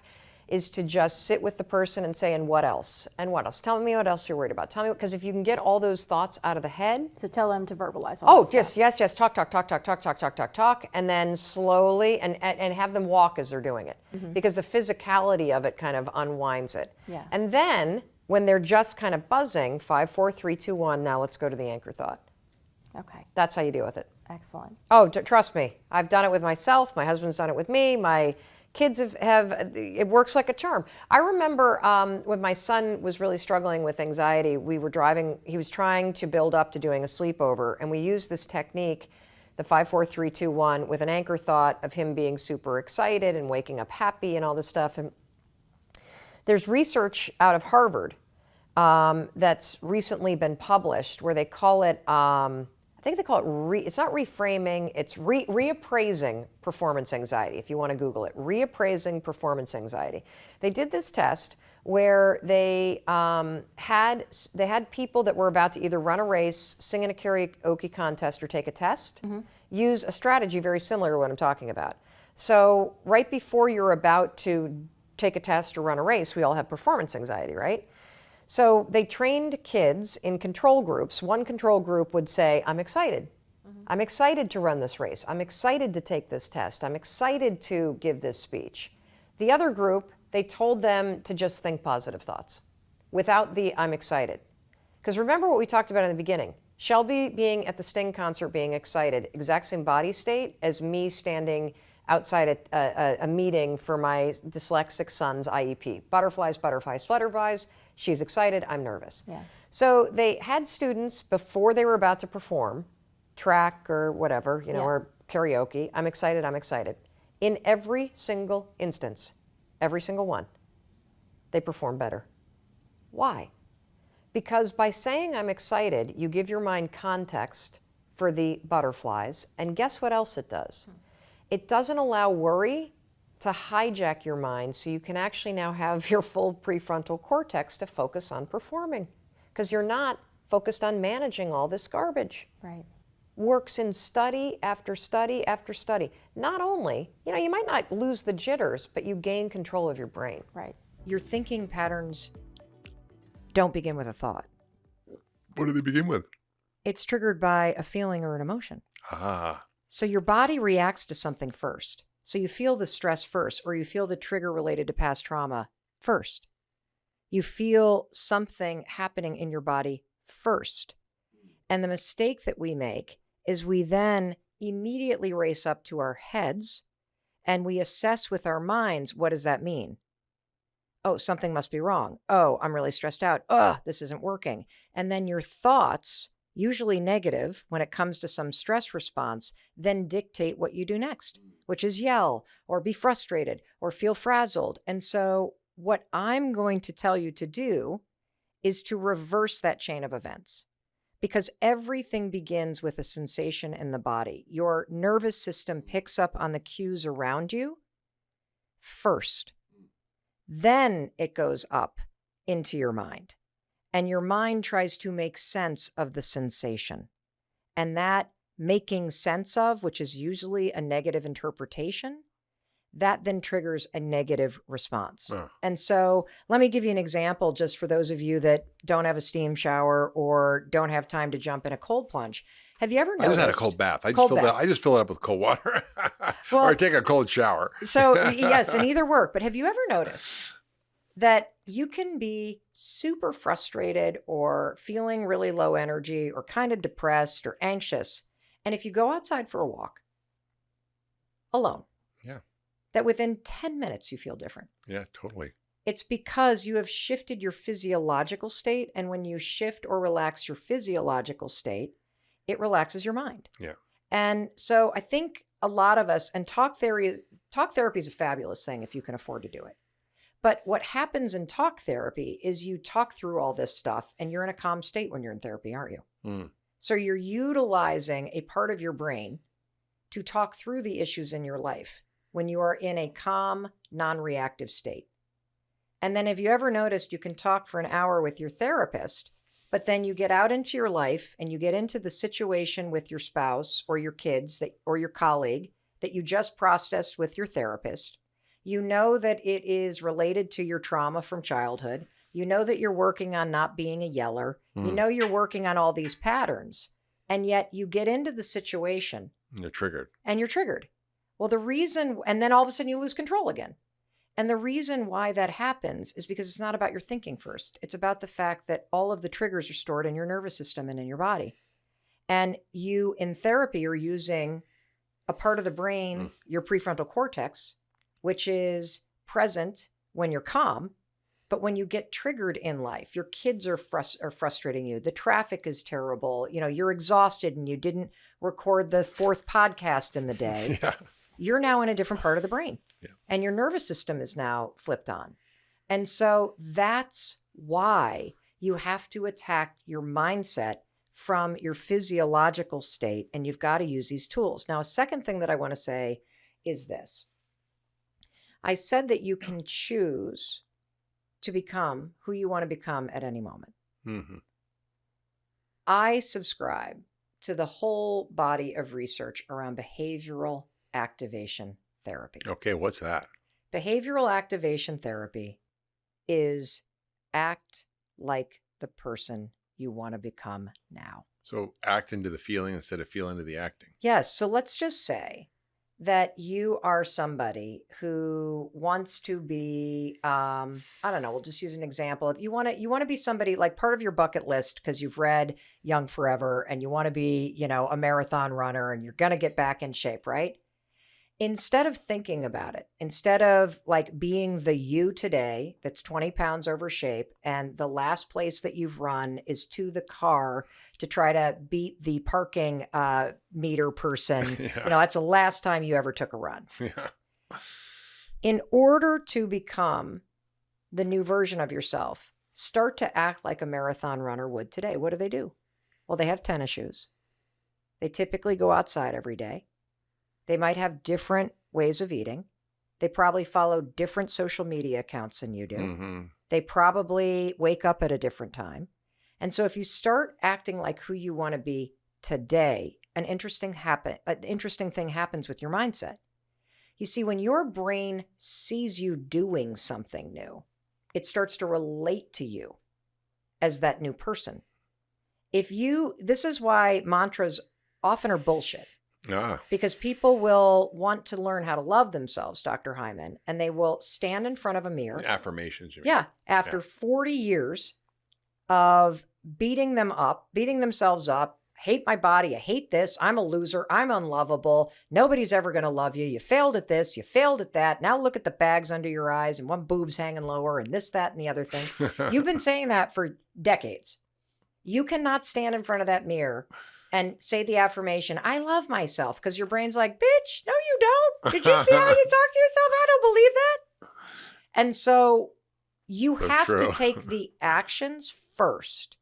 is to just sit with the person and say, and what else? And what else? Tell me what else you're worried about. Tell me, because if you can get all those thoughts out of the head. So tell them to verbalize all that stuff. Yes. Talk. And then slowly, and have them walk as they're doing it. Because the physicality of it kind of unwinds it. Yeah. And then when they're just kind of buzzing, 5, 4, 3, 2, 1, now let's go to the anchor thought. Okay. That's how you deal with it. Excellent. Oh, trust me. I've done it with myself. My husband's done it with me. My kids have it works like a charm. I remember when my son was really struggling with anxiety, we were driving, he was trying to build up to doing a sleepover, and we used this technique, the 5, 4, 3, 2, 1, with an anchor thought of him being super excited and waking up happy and all this stuff. And there's research out of Harvard that's recently been published where they call it, I think they call it, it's not reframing, it's reappraising performance anxiety, if you want to Google it, reappraising performance anxiety. They did this test where they had people that were about to either run a race, sing in a karaoke contest, or take a test, use a strategy very similar to what I'm talking about. So right before you're about to take a test or run a race, we all have performance anxiety, right? So they trained kids in control groups. One control group would say, I'm excited. I'm excited to run this race. I'm excited to take this test. I'm excited to give this speech. The other group, they told them to just think positive thoughts without the I'm excited. Because remember what we talked about in the beginning. Shelby being at the Sting concert being excited, exact same body state as me standing outside a meeting for my dyslexic son's IEP. Butterflies, flutterflies. She's excited, I'm nervous. Yeah. So they had students before they were about to perform, track or whatever, or karaoke, I'm excited. In every single instance, every single one, they perform better. Why? Because by saying I'm excited, you give your mind context for the butterflies, and guess what else it does? It doesn't allow worry to hijack your mind, so you can actually now have your full prefrontal cortex to focus on performing, because you're not focused on managing all this garbage. Right. Works in study after study after study. Not only, you might not lose the jitters, but you gain control of your brain. Right. Your thinking patterns don't begin with a thought. What do they begin with? It's triggered by a feeling or an emotion. Ah. So your body reacts to something first. So you feel the stress first, or you feel the trigger related to past trauma first. You feel something happening in your body first. And the mistake that we make is we then immediately race up to our heads and we assess with our minds, what does that mean? Oh, something must be wrong. Oh, I'm really stressed out. Oh, this isn't working. And then your thoughts, usually negative when it comes to some stress response, then dictate what you do next, which is yell or be frustrated or feel frazzled. And so what I'm going to tell you to do is to reverse that chain of events, because everything begins with a sensation in the body. Your nervous system picks up on the cues around you first. Then it goes up into your mind. And your mind tries to make sense of the sensation. And that making sense of, which is usually a negative interpretation, that then triggers a negative response. And so let me give you an example just for those of you that don't have a steam shower or don't have time to jump in a cold plunge. Have you ever noticed? I just had a cold bath. I just fill it up with cold water Well, or I take a cold shower. So yes, and either work. But have you ever noticed that you can be super frustrated or feeling really low energy or kind of depressed or anxious, and if you go outside for a walk alone. Yeah. That within 10 minutes you feel different. Yeah, totally. It's because you have shifted your physiological state. And when you shift or relax your physiological state, it relaxes your mind. Yeah. And so I think a lot of us, and talk therapy is a fabulous thing if you can afford to do it. But what happens in talk therapy is you talk through all this stuff and you're in a calm state when you're in therapy, aren't you? Mm. So you're utilizing a part of your brain to talk through the issues in your life when you are in a calm, non-reactive state. And then have you ever noticed you can talk for an hour with your therapist, but then you get out into your life and you get into the situation with your spouse or your kids or your colleague that you just processed with your therapist. You know that it is related to your trauma from childhood. You know that you're working on not being a yeller. You know you're working on all these patterns. And yet you get into the situation. You're triggered. And you're triggered. Well, the reason, and then all of a sudden you lose control again. And the reason why that happens is because it's not about your thinking first. It's about the fact that all of the triggers are stored in your nervous system and in your body. And you, in therapy, are using a part of the brain, your prefrontal cortex, which is present when you're calm. But when you get triggered in life, your kids are frustrating you. The traffic is terrible. You know, you're exhausted and you didn't record the 4th podcast in the day. Yeah. You're now in a different part of the brain. Yeah. And your nervous system is now flipped on. And so that's why you have to attack your mindset from your physiological state. And you've got to use these tools. Now, a second thing that I want to say is this. I said that you can choose to become who you want to become at any moment. Mm-hmm. I subscribe to the whole body of research around behavioral activation therapy. Okay, what's that? Behavioral activation therapy is act like the person you want to become now. So act into the feeling instead of feel into the acting. Yes. So let's just say that you are somebody who wants to be, I don't know, we'll just use an example. If you want to be somebody like part of your bucket list because you've read Young Forever and you want to be, you know, a marathon runner and you're going to get back in shape, right? Instead of thinking about it, instead of like being the you today that's 20 pounds over shape and the last place that you've run is to the car to try to beat the parking meter person, Yeah. you know, that's the last time you ever took a run. Yeah. In order to become the new version of yourself, start to act like a marathon runner would today. What do? Well, they have tennis shoes. They typically go outside every day. They might have different ways of eating. They probably follow different social media accounts than you do. Mm-hmm. They probably wake up at a different time. And so if you start acting like who you want to be today, an interesting thing happens with your mindset. You see, when your brain sees you doing something new, it starts to relate to you as that new person. This is why mantras often are bullshit. Ah. Because people will want to learn how to love themselves, Dr. Hyman, and they will stand in front of a mirror. Affirmations. You mean. Yeah. After 40 years of beating themselves up, hate my body, I hate this, I'm a loser, I'm unlovable, nobody's ever going to love you, you failed at this, you failed at that, now look at the bags under your eyes and one boob's hanging lower and this, that, and the other thing. You've been saying that for decades. You cannot stand in front of that mirror and say the affirmation, I love myself, because your brain's like, bitch, no, you don't. Did you see how you talk to yourself? I don't believe that. And so you have to take the actions first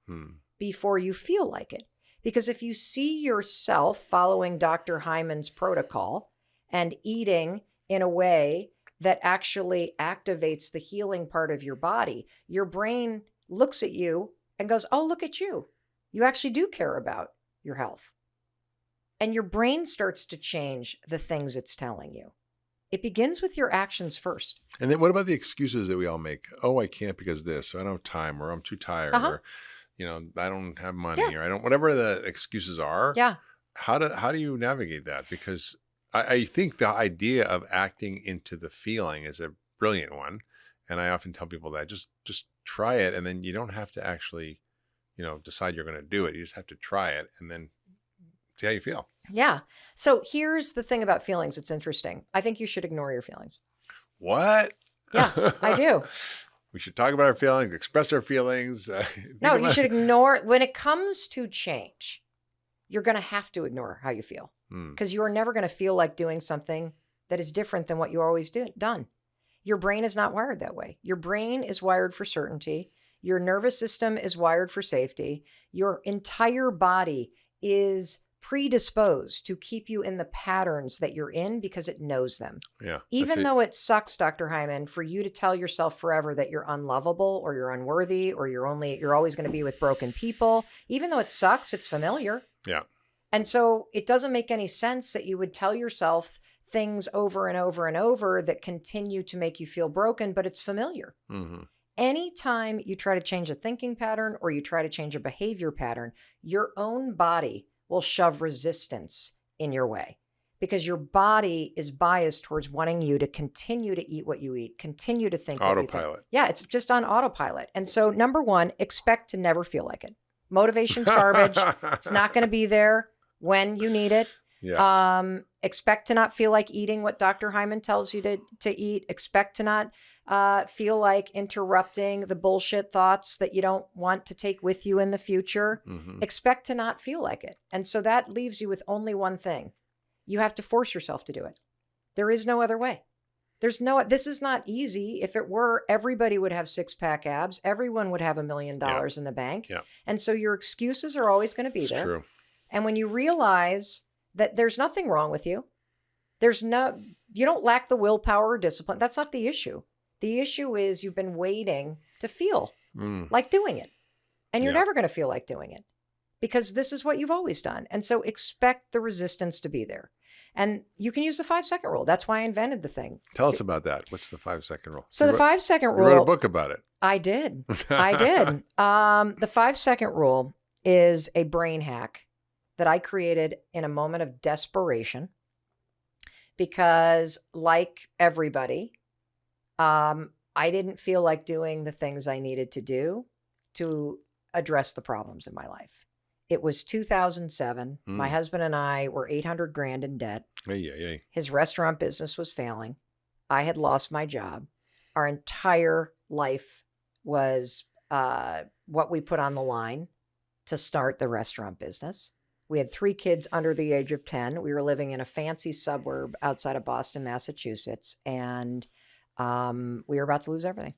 before you feel like it. Because if you see yourself following Dr. Hyman's protocol and eating in a way that actually activates the healing part of your body, your brain looks at you and goes, oh, look at you. You actually do care about your health. And your brain starts to change the things it's telling you. It begins with your actions first. And then what about the excuses that we all make? Oh, I can't because this, or I don't have time, or I'm too tired, or, you know, I don't have money, or I don't, whatever the excuses are. Yeah. How do you navigate that? Because I think the idea of acting into the feeling is a brilliant one. And I often tell people that just try it. And then you don't have to actually, you know, decide you're going to do it. You just have to try it and then See how you feel. Yeah. So here's the thing about feelings. It's interesting. I think you should ignore your feelings. What? Yeah, I do. We should talk about our feelings, express our feelings. No, you should ignore. When it comes to change, you're going to have to ignore how you feel, because you are never going to feel like doing something that is different than what you always done. Your brain is not wired that way. Your brain is wired for certainty. Your nervous system is wired for safety. Your entire body is predisposed to keep you in the patterns that you're in because it knows them. Yeah. Even though it sucks, Dr. Hyman, for you to tell yourself forever that you're unlovable or you're unworthy or you're always going to be with broken people, even though it sucks, it's familiar. Yeah. And so it doesn't make any sense that you would tell yourself things over and over and over that continue to make you feel broken, but it's familiar. Mm-hmm. Anytime you try to change a thinking pattern or you try to change a behavior pattern, your own body will shove resistance in your way because your body is biased towards wanting you to continue to eat what you eat, continue to think what you think. Autopilot. Yeah, it's just on autopilot. And so number one, expect to never feel like it. Motivation's garbage. It's not going to be there when you need it. Yeah. Expect to not feel like eating what Dr. Hyman tells you to eat. Expect to not feel like interrupting the bullshit thoughts that you don't want to take with you in the future. Mm-hmm. Expect to not feel like it. And so that leaves you with only one thing. You have to force yourself to do it. There is no other way. This is not easy. If it were, everybody would have 6-pack abs. Everyone would have $1 million in the bank. Yeah. And so your excuses are always going to be there. True. And when you realize that there's nothing wrong with you, you don't lack the willpower or discipline. That's not the issue. The issue is you've been waiting to feel like doing it. And you're never going to feel like doing it because this is what you've always done. And so expect the resistance to be there. And you can use the 5-second rule. That's why I invented the thing. Tell us about that. What's the 5-second rule? So the 5-second rule. You wrote a book about it. I did. I did. The 5-second rule is a brain hack that I created in a moment of desperation because, like everybody, I didn't feel like doing the things I needed to do to address the problems in my life. It was 2007. My husband and I were $800,000 in debt. Hey. His restaurant business was failing. I had lost my job. Our entire life was what we put on the line to start the restaurant business. We had 3 kids under the age of 10. We were living in a fancy suburb outside of Boston, Massachusetts. And we were about to lose everything.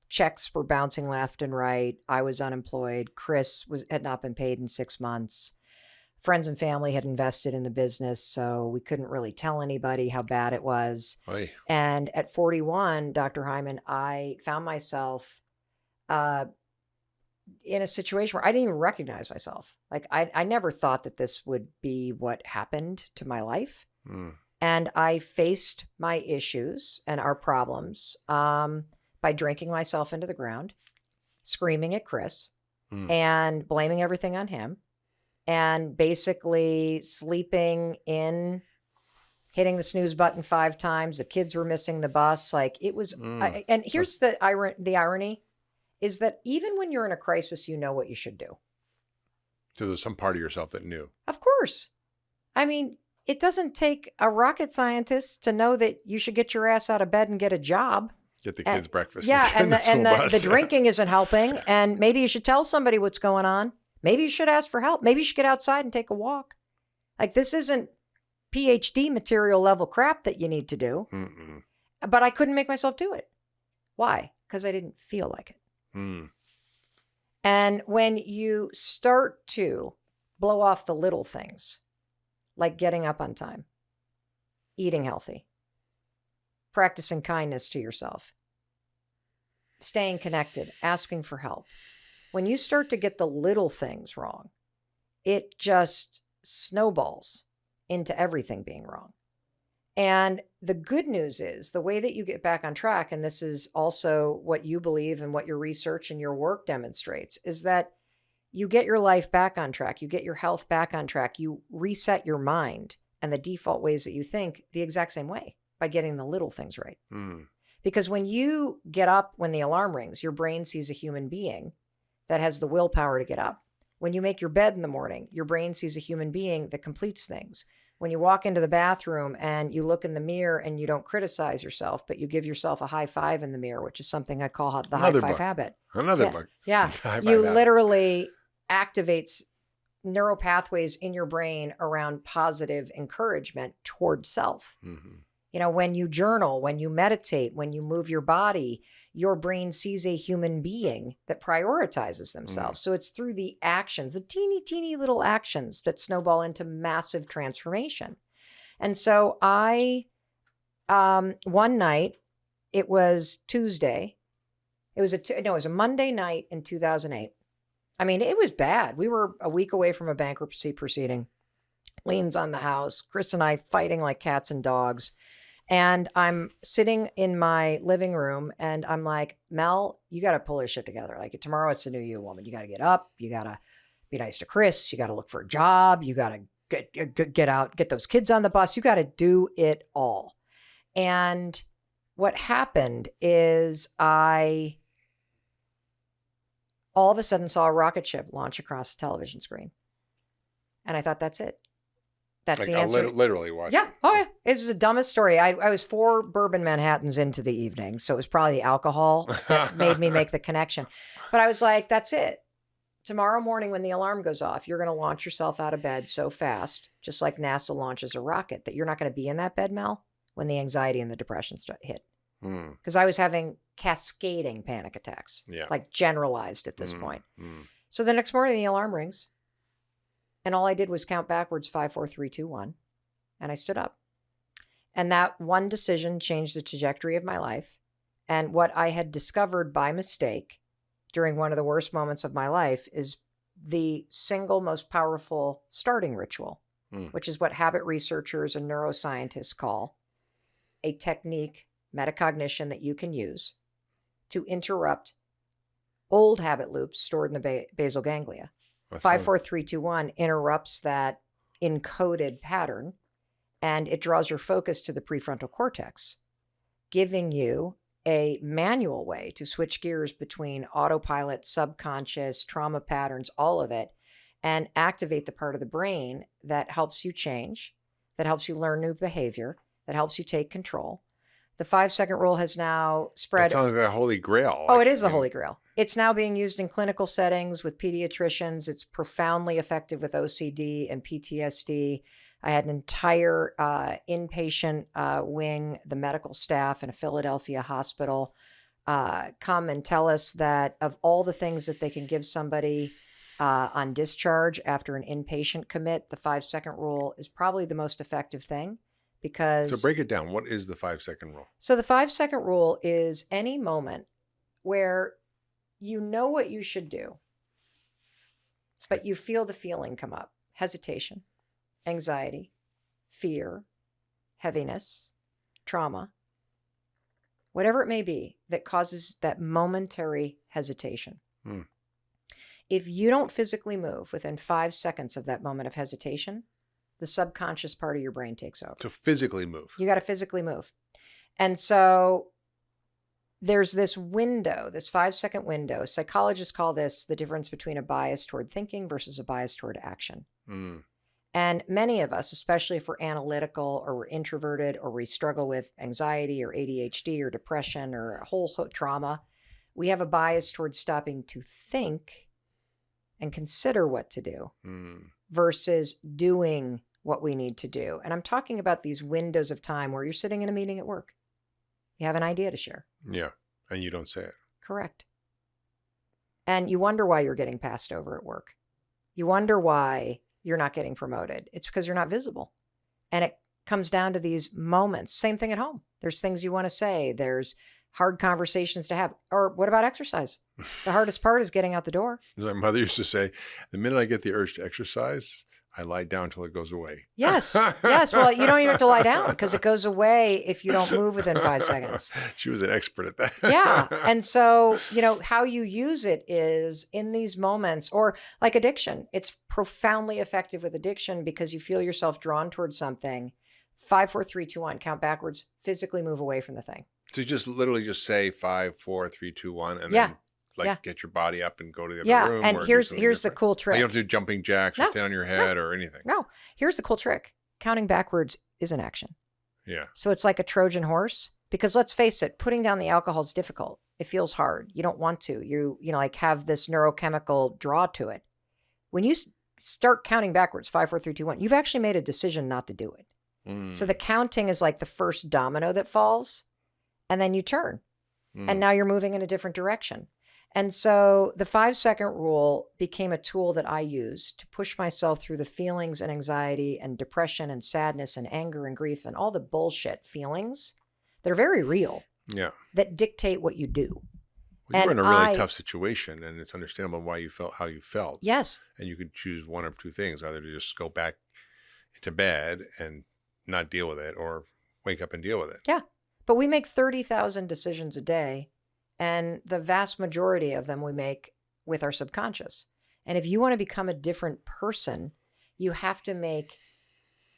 Checks were bouncing left and right. I was unemployed. Chris had not been paid in 6 months. Friends and family had invested in the business, so we couldn't really tell anybody how bad it was. Oy. And at 41, Dr. Hyman, I found myself in a situation where I didn't even recognize myself. Like I never thought that this would be what happened to my life. And I faced my issues and our problems by drinking myself into the ground, screaming at Chris, and blaming everything on him, and basically sleeping in, hitting the snooze button 5 times. The kids were missing the bus. Like it was, and here's the irony is that even when you're in a crisis, you know what you should do. So there's some part of yourself that knew. Of course. I mean, it doesn't take a rocket scientist to know that you should get your ass out of bed and get a job. Get the kids breakfast. Yeah, and the drinking isn't helping. And maybe you should tell somebody what's going on. Maybe you should ask for help. Maybe you should get outside and take a walk. Like this isn't PhD material level crap that you need to do. But I couldn't make myself do it. Why? Because I didn't feel like it. And when you start to blow off the little things, like getting up on time, eating healthy, practicing kindness to yourself, staying connected, asking for help. When you start to get the little things wrong, it just snowballs into everything being wrong. And the good news is the way that you get back on track, and this is also what you believe and what your research and your work demonstrates, is that you get your life back on track. You get your health back on track. You reset your mind and the default ways that you think the exact same way by getting the little things right. Because when you get up, when the alarm rings, your brain sees a human being that has the willpower to get up. When you make your bed in the morning, your brain sees a human being that completes things. When you walk into the bathroom and you look in the mirror and you don't criticize yourself, but you give yourself a high five in the mirror, which is something I call the Another high five book. habit. Another Yeah. book. Yeah. High five You habit. literally activates neural pathways in your brain around positive encouragement toward self. Mm-hmm. You know, when you journal, when you meditate, when you move your body, your brain sees a human being that prioritizes themselves. So it's through the actions, the teeny, teeny little actions that snowball into massive transformation. And so one night, it was Tuesday. It was a Monday night in 2008. I mean, it was bad. We were a week away from a bankruptcy proceeding. Liens on the house. Chris and I fighting like cats and dogs. And I'm sitting in my living room and I'm like, Mel, you got to pull this shit together. Like, tomorrow it's the new you, woman. You got to get up. You got to be nice to Chris. You got to look for a job. You got to get out, get those kids on the bus. You got to do it all. And what happened is I all of a sudden saw a rocket ship launch across the television screen. And I thought, that's it. That's Like, the answer. Literally watch. Yeah. Oh, yeah. It's the dumbest story. I was 4 bourbon Manhattans into the evening. So it was probably the alcohol that made me make the connection. But I was like, that's it. Tomorrow morning when the alarm goes off, you're going to launch yourself out of bed so fast, just like NASA launches a rocket, that you're not going to be in that bed, Mel, when the anxiety and the depression hit. Because I was having cascading panic attacks, like generalized at this point. So the next morning, the alarm rings. And all I did was count backwards 5, 4, 3, 2, 1. And I stood up. And that one decision changed the trajectory of my life. And what I had discovered by mistake during one of the worst moments of my life is the single most powerful starting ritual, which is what habit researchers and neuroscientists call a technique, metacognition, that you can use to interrupt old habit loops stored in the basal ganglia. 5, 4, 3, 2, 1 interrupts that encoded pattern, and it draws your focus to the prefrontal cortex, giving you a manual way to switch gears between autopilot, subconscious, trauma patterns, all of it, and activate the part of the brain that helps you change, that helps you learn new behavior, that helps you take control. The 5-second rule has now spread. That sounds like a holy grail. Oh, it is the holy grail. It's now being used in clinical settings with pediatricians. It's profoundly effective with OCD and PTSD. I had an entire inpatient wing, the medical staff in a Philadelphia hospital, come and tell us that of all the things that they can give somebody on discharge after an inpatient commit, the 5-second rule is probably the most effective thing. Because, so break it down. What is the 5-second rule? So the 5-second rule is any moment where you know what you should do, but you feel the feeling come up: hesitation, anxiety, fear, heaviness, trauma, whatever it may be that causes that momentary hesitation. If you don't physically move within 5 seconds of that moment of hesitation, the subconscious part of your brain takes over. To physically move. You got to physically move. And so there's this window, this 5-second window. Psychologists call this the difference between a bias toward thinking versus a bias toward action. And many of us, especially if we're analytical or we're introverted or we struggle with anxiety or ADHD or depression or a whole trauma, we have a bias towards stopping to think and consider what to do versus doing what we need to do. And I'm talking about these windows of time where you're sitting in a meeting at work. You have an idea to share. Yeah. And you don't say it. Correct. And you wonder why you're getting passed over at work. You wonder why you're not getting promoted. It's because you're not visible. And it comes down to these moments. Same thing at home. There's things you want to say. There's hard conversations to have. Or what about exercise? The hardest part is getting out the door. As my mother used to say, the minute I get the urge to exercise, I lie down till it goes away. Yes. Yes. Well, you don't even have to lie down because it goes away if you don't move within 5 seconds. She was an expert at that. Yeah. And so, how you use it is in these moments, or like addiction. It's profoundly effective with addiction because you feel yourself drawn towards something. 5, 4, 3, 2, 1, count backwards, physically move away from the thing. So you just literally just say 5, 4, 3, 2, 1, and Yeah. then like get your body up and go to the other Yeah, room. and or do here's something the different. cool Like, trick. you don't have to do jumping jacks or No, stand on your head or anything. No, here's the cool trick. Counting backwards is an action. Yeah. So it's like a Trojan horse, because let's face it, putting down the alcohol is difficult. It feels hard. You don't want to. You know, like have this neurochemical draw to it. When you start counting backwards, 5, 4, 3, 2, 1, you've actually made a decision not to do it. So the counting is like the first domino that falls, and then you turn, and now you're moving in a different direction. And so the 5-second rule became a tool that I used to push myself through the feelings and anxiety and depression and sadness and anger and grief and all the bullshit feelings that are very real. Yeah. That dictate what you do. Well, you were in a really tough situation, and it's understandable why you felt how you felt. Yes. And you could choose one of two things, either to just go back to bed and not deal with it, or wake up and deal with it. Yeah. But we make 30,000 decisions a day, and the vast majority of them we make with our subconscious. And if you want to become a different person, you have to make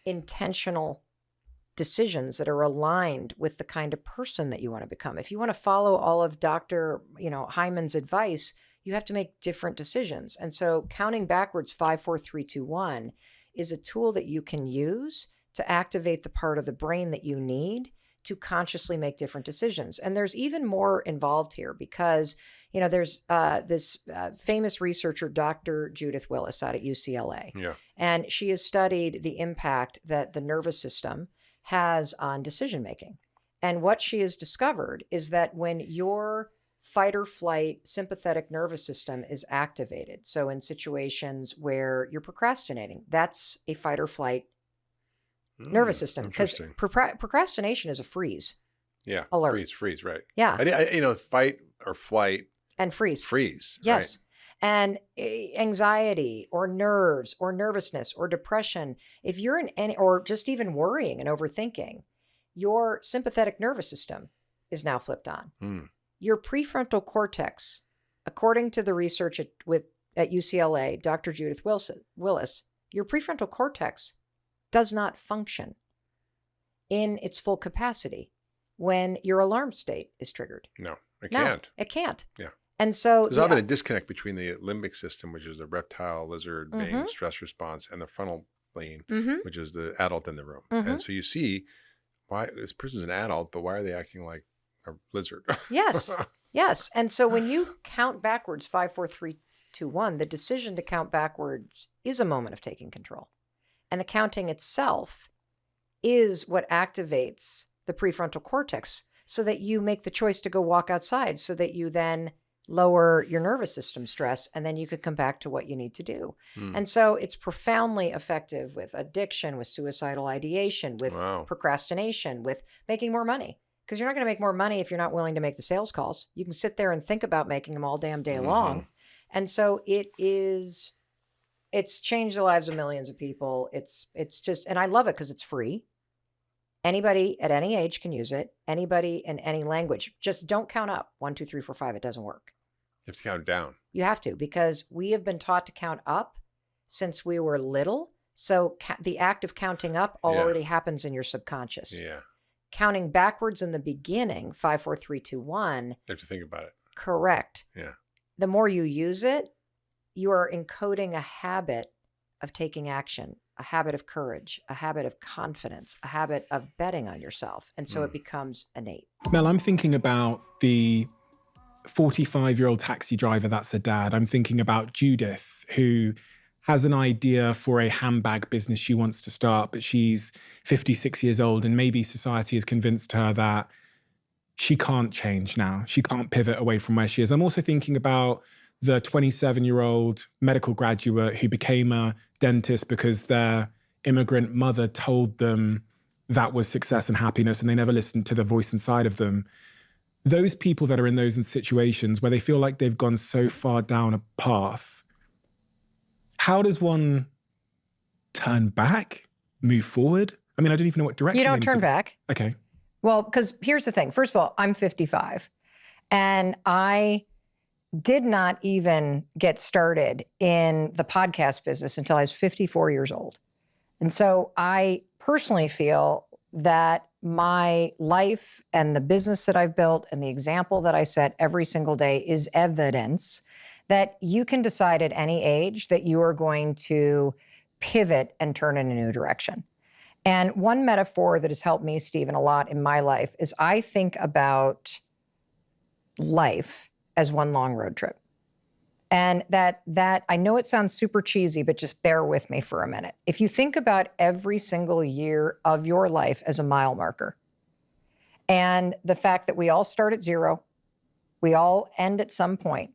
intentional decisions that are aligned with the kind of person that you want to become. If you want to follow all of Dr. Hyman's advice, you have to make different decisions. And so counting backwards 5, 4, 3, 2, 1 is a tool that you can use to activate the part of the brain that you need to consciously make different decisions. And there's even more involved here, because, there's this famous researcher, Dr. Judith Willis, out at UCLA. Yeah. And she has studied the impact that the nervous system has on decision making. And what she has discovered is that when your fight or flight sympathetic nervous system is activated, so in situations where you're procrastinating, that's a fight or flight nervous system, because procrastination is a freeze. Yeah. Alert. Freeze, right. Yeah. Fight or flight. And freeze. Freeze. Yes. Right. And anxiety or nerves or nervousness or depression, if you're in any, or just even worrying and overthinking, your sympathetic nervous system is now flipped on. Your prefrontal cortex, according to the research at UCLA, Dr. Judith Willis, your prefrontal cortex does not function in its full capacity when your alarm state is triggered. No, it can't. It can't. Yeah. And so there's often a disconnect between the limbic system, which is the reptile lizard brain stress response, and the frontal plane, which is the adult in the room. And so you see, why this person's an adult, but why are they acting like a lizard? Yes. Yes. And so when you count backwards, 5, 4, 3, 2, 1, the decision to count backwards is a moment of taking control. And the counting itself is what activates the prefrontal cortex, so that you make the choice to go walk outside, so that you then lower your nervous system stress, and then you could come back to what you need to do. And so it's profoundly effective with addiction, with suicidal ideation, with procrastination, with making more money. Because you're not going to make more money if you're not willing to make the sales calls. You can sit there and think about making them all damn day long. And so it's changed the lives of millions of people. It's just, and I love it because it's free. Anybody at any age can use it. Anybody in any language. Just don't count up 1, 2, 3, 4, 5. It doesn't work. You have to count down. You have to, because we have been taught to count up since we were little. So the act of counting up already happens in your subconscious. Yeah. Counting backwards in the beginning, 5, 4, 3, 2, 1. You have to think about it. Correct. Yeah. The more you use it, you are encoding a habit of taking action, a habit of courage, a habit of confidence, a habit of betting on yourself. And so it becomes innate. Mel, I'm thinking about the 45-year-old taxi driver that's a dad. I'm thinking about Judith, who has an idea for a handbag business she wants to start, but she's 56 years old, and maybe society has convinced her that she can't change now. She can't pivot away from where she is. I'm also thinking about the 27-year-old medical graduate who became a dentist because their immigrant mother told them that was success and happiness, and they never listened to the voice inside of them. Those people that are in those situations where they feel like they've gone so far down a path, how does one turn back, move forward? I mean, I don't even know what direction. You don't turn back. Okay. Well, because here's the thing. First of all, I'm 55, and I did not even get started in the podcast business until I was 54 years old. And so I personally feel that my life and the business that I've built and the example that I set every single day is evidence that you can decide at any age that you are going to pivot and turn in a new direction. And one metaphor that has helped me, Stephen, a lot in my life is I think about life as one long road trip. And that I know it sounds super cheesy, but just bear with me for a minute. If you think about every single year of your life as a mile marker, and the fact that we all start at zero, we all end at some point.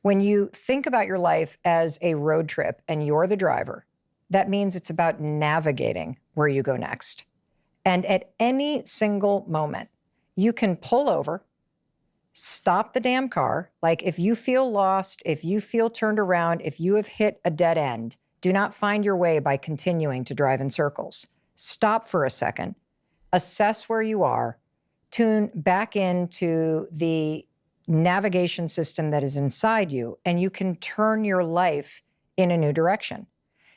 When you think about your life as a road trip and you're the driver, that means it's about navigating where you go next. And at any single moment, you can pull over, stop the damn car. Like if you feel lost, if you feel turned around, if you have hit a dead end, do not find your way by continuing to drive in circles. Stop for a second, assess where you are, tune back into the navigation system that is inside you, and you can turn your life in a new direction.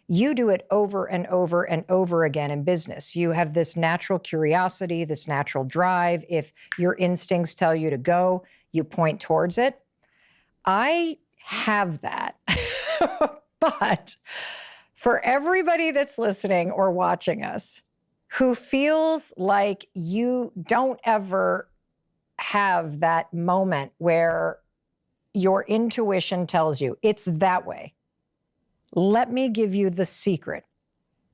You do it over and over and over again in business. You have this natural curiosity, this natural drive. If your instincts tell you to go, you point towards it. I have that. But for everybody that's listening or watching us who feels like you don't ever have that moment where your intuition tells you it's that way, let me give you the secret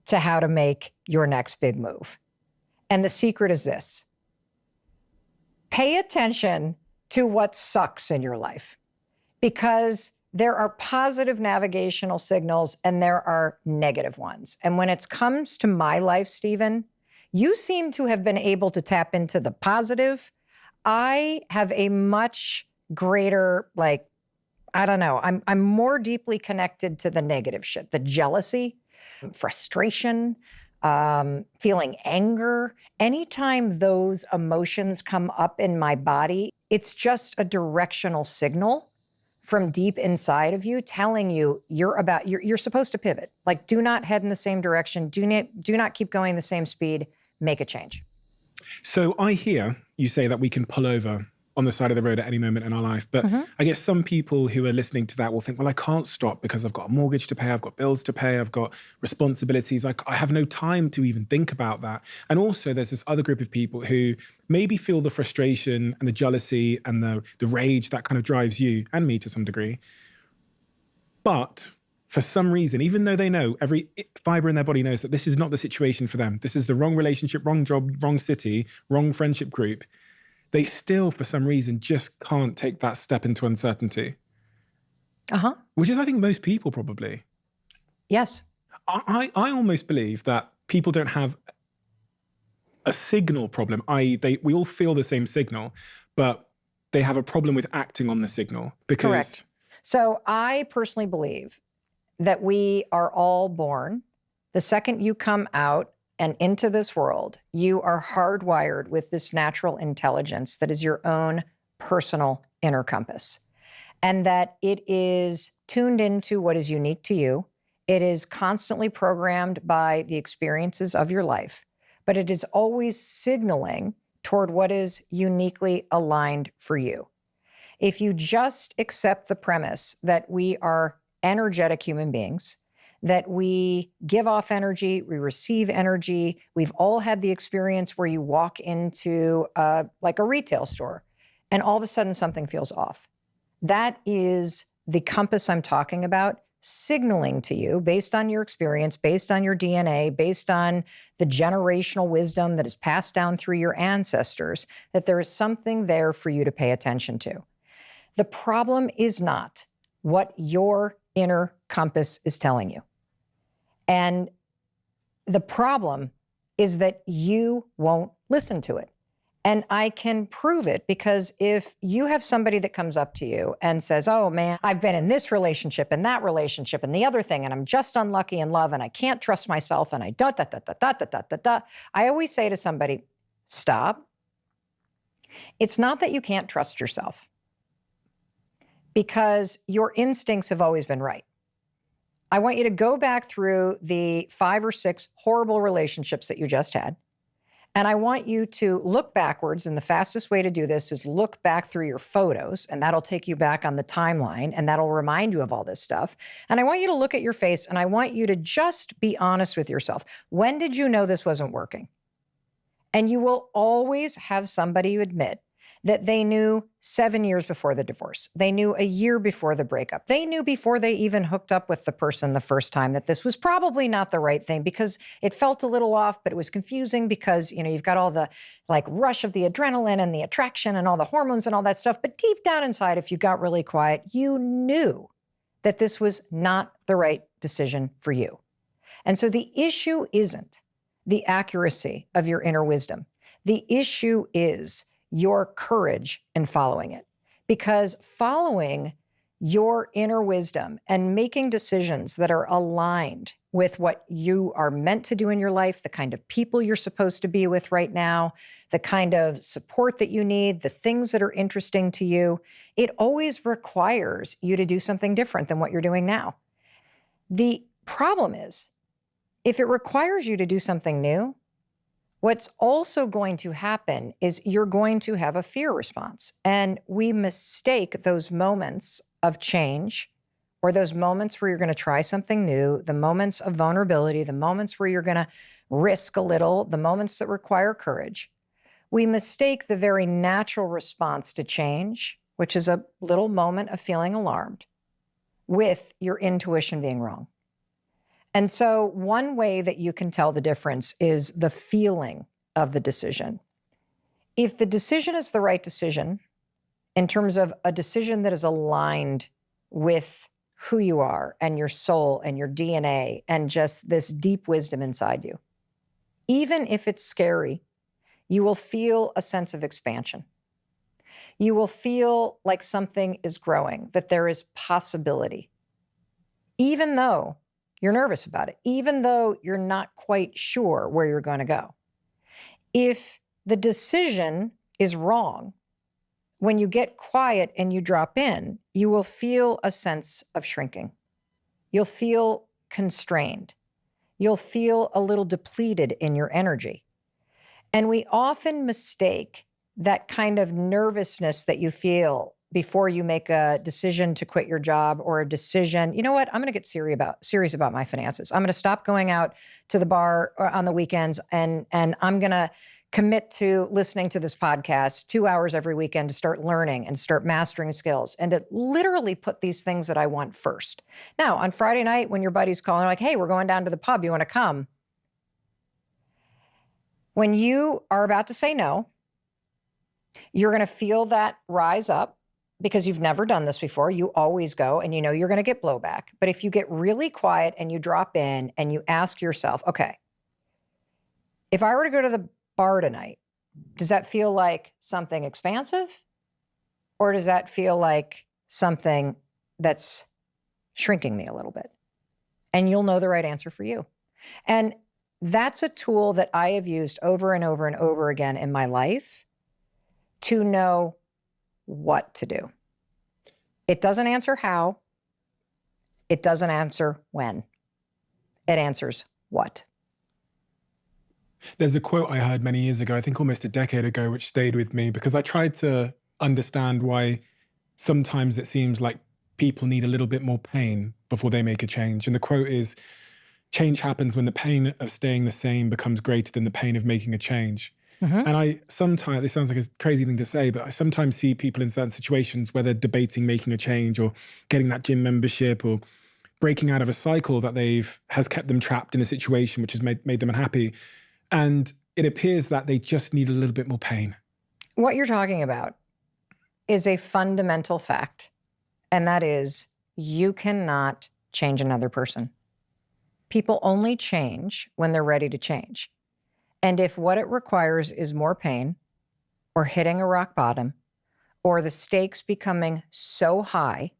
to how to make your next big move. And the secret is this: pay attention to what sucks in your life, because there are positive navigational signals and there are negative ones. And when it comes to my life, Stephen, you seem to have been able to tap into the positive. I have a much greater, I'm more deeply connected to the negative shit, the jealousy, frustration, feeling anger. Anytime those emotions come up in my body, it's just a directional signal from deep inside of you telling you you're supposed to pivot. Like, do not head in the same direction. Do not keep going the same speed. Make a change. So I hear you say that we can pull over on the side of the road at any moment in our life. But I guess some people who are listening to that will think, well, I can't stop because I've got a mortgage to pay, I've got bills to pay, I've got responsibilities. I have no time to even think about that. And also there's this other group of people who maybe feel the frustration and the jealousy and the rage that kind of drives you and me to some degree. But for some reason, even though they know, every fiber in their body knows that this is not the situation for them, this is the wrong relationship, wrong job, wrong city, wrong friendship group, they still, for some reason, just can't take that step into uncertainty. Which is, I think, most people probably. Yes. I almost believe that people don't have a signal problem, i.e. we all feel the same signal, but they have a problem with acting on the signal. Because correct. So I personally believe that we are all born, the second you come out and into this world, you are hardwired with this natural intelligence that is your own personal inner compass, and that it is tuned into what is unique to you. It is constantly programmed by the experiences of your life, but it is always signaling toward what is uniquely aligned for you. If you just accept the premise that we are energetic human beings, that we give off energy, we receive energy. We've all had the experience where you walk into a retail store and all of a sudden something feels off. That is the compass I'm talking about, signaling to you based on your experience, based on your DNA, based on the generational wisdom that is passed down through your ancestors, that there is something there for you to pay attention to. The problem is not what your inner compass is telling you. And the problem is that you won't listen to it. And I can prove it because if you have somebody that comes up to you and says, oh man, I've been in this relationship and that relationship and the other thing, and I'm just unlucky in love and I can't trust myself and I I always say to somebody, stop. It's not that you can't trust yourself, because your instincts have always been right. I want you to go back through the 5 or 6 horrible relationships that you just had And I want you to look backwards. And the fastest way to do this is look back through your photos, and that'll take you back on the timeline, and that'll remind you of all this stuff. And I want you to look at your face, and I want you to just be honest with yourself. When did you know this wasn't working? And you will always have somebody admit that they knew 7 years before the divorce. They knew a year before the breakup. They knew before they even hooked up with the person the first time that this was probably not the right thing, because it felt a little off, but it was confusing because, you've got all the rush of the adrenaline and the attraction and all the hormones and all that stuff. But deep down inside, if you got really quiet, you knew that this was not the right decision for you. And so the issue isn't the accuracy of your inner wisdom. The issue is your courage in following it. Because following your inner wisdom and making decisions that are aligned with what you are meant to do in your life, the kind of people you're supposed to be with right now, the kind of support that you need, the things that are interesting to you, it always requires you to do something different than what you're doing now. The problem is, if it requires you to do something new, what's also going to happen is you're going to have a fear response. And we mistake those moments of change, or those moments where you're going to try something new, the moments of vulnerability, the moments where you're going to risk a little, the moments that require courage. We mistake the very natural response to change, which is a little moment of feeling alarmed, with your intuition being wrong. And so one way that you can tell the difference is the feeling of the decision. If the decision is the right decision, in terms of a decision that is aligned with who you are and your soul and your DNA and just this deep wisdom inside you, even if it's scary, you will feel a sense of expansion. You will feel like something is growing, that there is possibility, even though you're nervous about it, even though you're not quite sure where you're going to go. If the decision is wrong, when you get quiet and you drop in, you will feel a sense of shrinking. You'll feel constrained. You'll feel a little depleted in your energy. And we often mistake that kind of nervousness that you feel before you make a decision to quit your job, or a decision, you know what, I'm going to get serious about my finances. I'm going to stop going out to the bar on the weekends, and I'm going to commit to listening to this podcast 2 hours every weekend to start learning and start mastering skills, and to literally put these things that I want first. Now, on Friday night, when your buddies call and they're like, hey, we're going down to the pub, you want to come? When you are about to say no, you're going to feel that rise up, because you've never done this before. You always go and you know you're going to get blowback. But if you get really quiet and you drop in and you ask yourself, okay, if I were to go to the bar tonight, does that feel like something expansive? Or does that feel like something that's shrinking me a little bit? And you'll know the right answer for you. And that's a tool that I have used over and over and over again in my life to know what to do. It doesn't answer how. It doesn't answer when. It answers what. There's a quote I heard many years ago, I think almost a decade ago, which stayed with me, because I tried to understand why sometimes it seems like people need a little bit more pain before they make a change. And the quote is, change happens when the pain of staying the same becomes greater than the pain of making a change. Mm-hmm. And I sometimes, this sounds like a crazy thing to say, but I sometimes see people in certain situations where they're debating making a change, or getting that gym membership, or breaking out of a cycle that has kept them trapped in a situation which has made them unhappy. And it appears that they just need a little bit more pain. What you're talking about is a fundamental fact, and that is you cannot change another person. People only change when they're ready to change. And if what it requires is more pain, or hitting a rock bottom, or the stakes becoming so high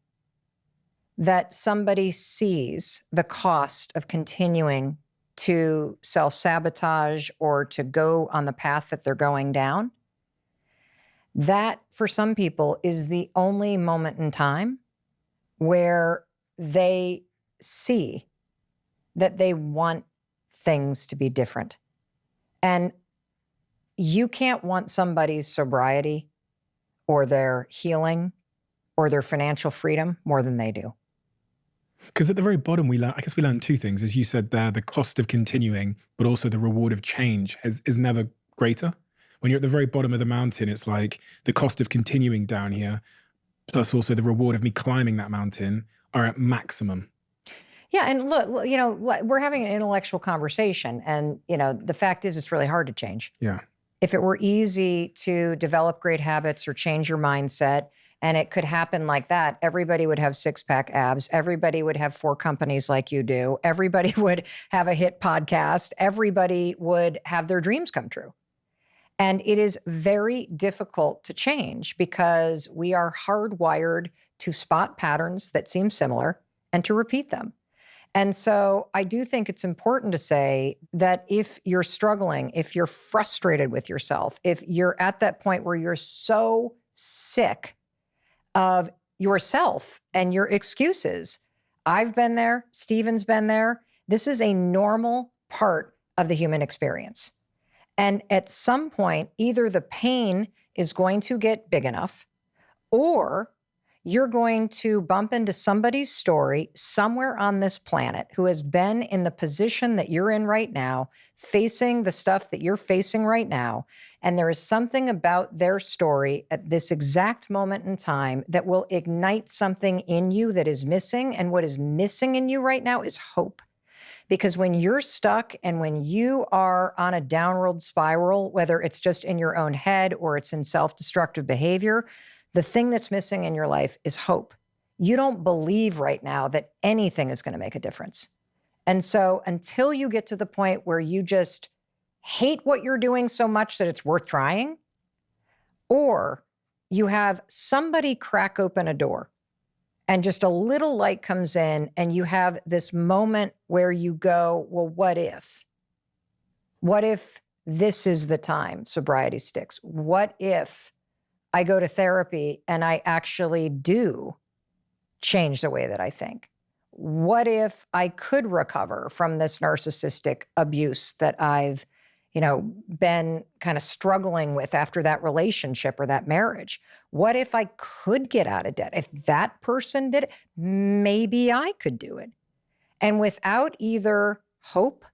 that somebody sees the cost of continuing to self-sabotage or to go on the path that they're going down, that for some people is the only moment in time where they see that they want things to be different. And you can't want somebody's sobriety or their healing or their financial freedom more than they do. Because at the very bottom, I guess we learned two things. As you said there, the cost of continuing, but also the reward of change is never greater. When you're at the very bottom of the mountain, it's like the cost of continuing down here, plus also the reward of me climbing that mountain are at maximum. Yeah, and look, we're having an intellectual conversation, and, the fact is it's really hard to change. Yeah. If it were easy to develop great habits or change your mindset, and it could happen like that, everybody would have six-pack abs. Everybody would have 4 companies like you do. Everybody would have a hit podcast. Everybody would have their dreams come true. And it is very difficult to change because we are hardwired to spot patterns that seem similar and to repeat them. And so I do think it's important to say that if you're struggling, if you're frustrated with yourself, if you're at that point where you're so sick of yourself and your excuses, I've been there, Stephen's been there. This is a normal part of the human experience. And at some point, either the pain is going to get big enough, or you're going to bump into somebody's story somewhere on this planet who has been in the position that you're in right now, facing the stuff that you're facing right now. And there is something about their story at this exact moment in time that will ignite something in you that is missing. And what is missing in you right now is hope. Because when you're stuck and when you are on a downward spiral, whether it's just in your own head or it's in self-destructive behavior, the thing that's missing in your life is hope. You don't believe right now that anything is going to make a difference. And so until you get to the point where you just hate what you're doing so much that it's worth trying, or you have somebody crack open a door and just a little light comes in and you have this moment where you go, well, what if? What if this is the time sobriety sticks? What if I go to therapy and I actually do change the way that I think? What if I could recover from this narcissistic abuse that I've, been kind of struggling with after that relationship or that marriage? What if I could get out of debt? If that person did it, maybe I could do it. And without either hope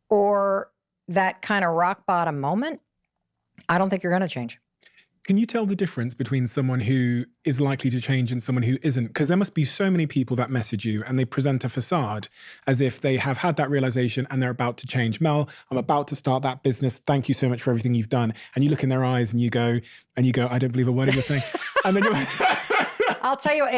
or that kind of rock bottom moment, I don't think you're going to change. Can you tell the difference between someone who is likely to change and someone who isn't? Because there must be so many people that message you and they present a facade as if they have had that realization and they're about to change. Mel, I'm about to start that business. Thank you so much for everything you've done. And you look in their eyes and you go, I don't believe a word you're saying. And then you're like, I'll tell you,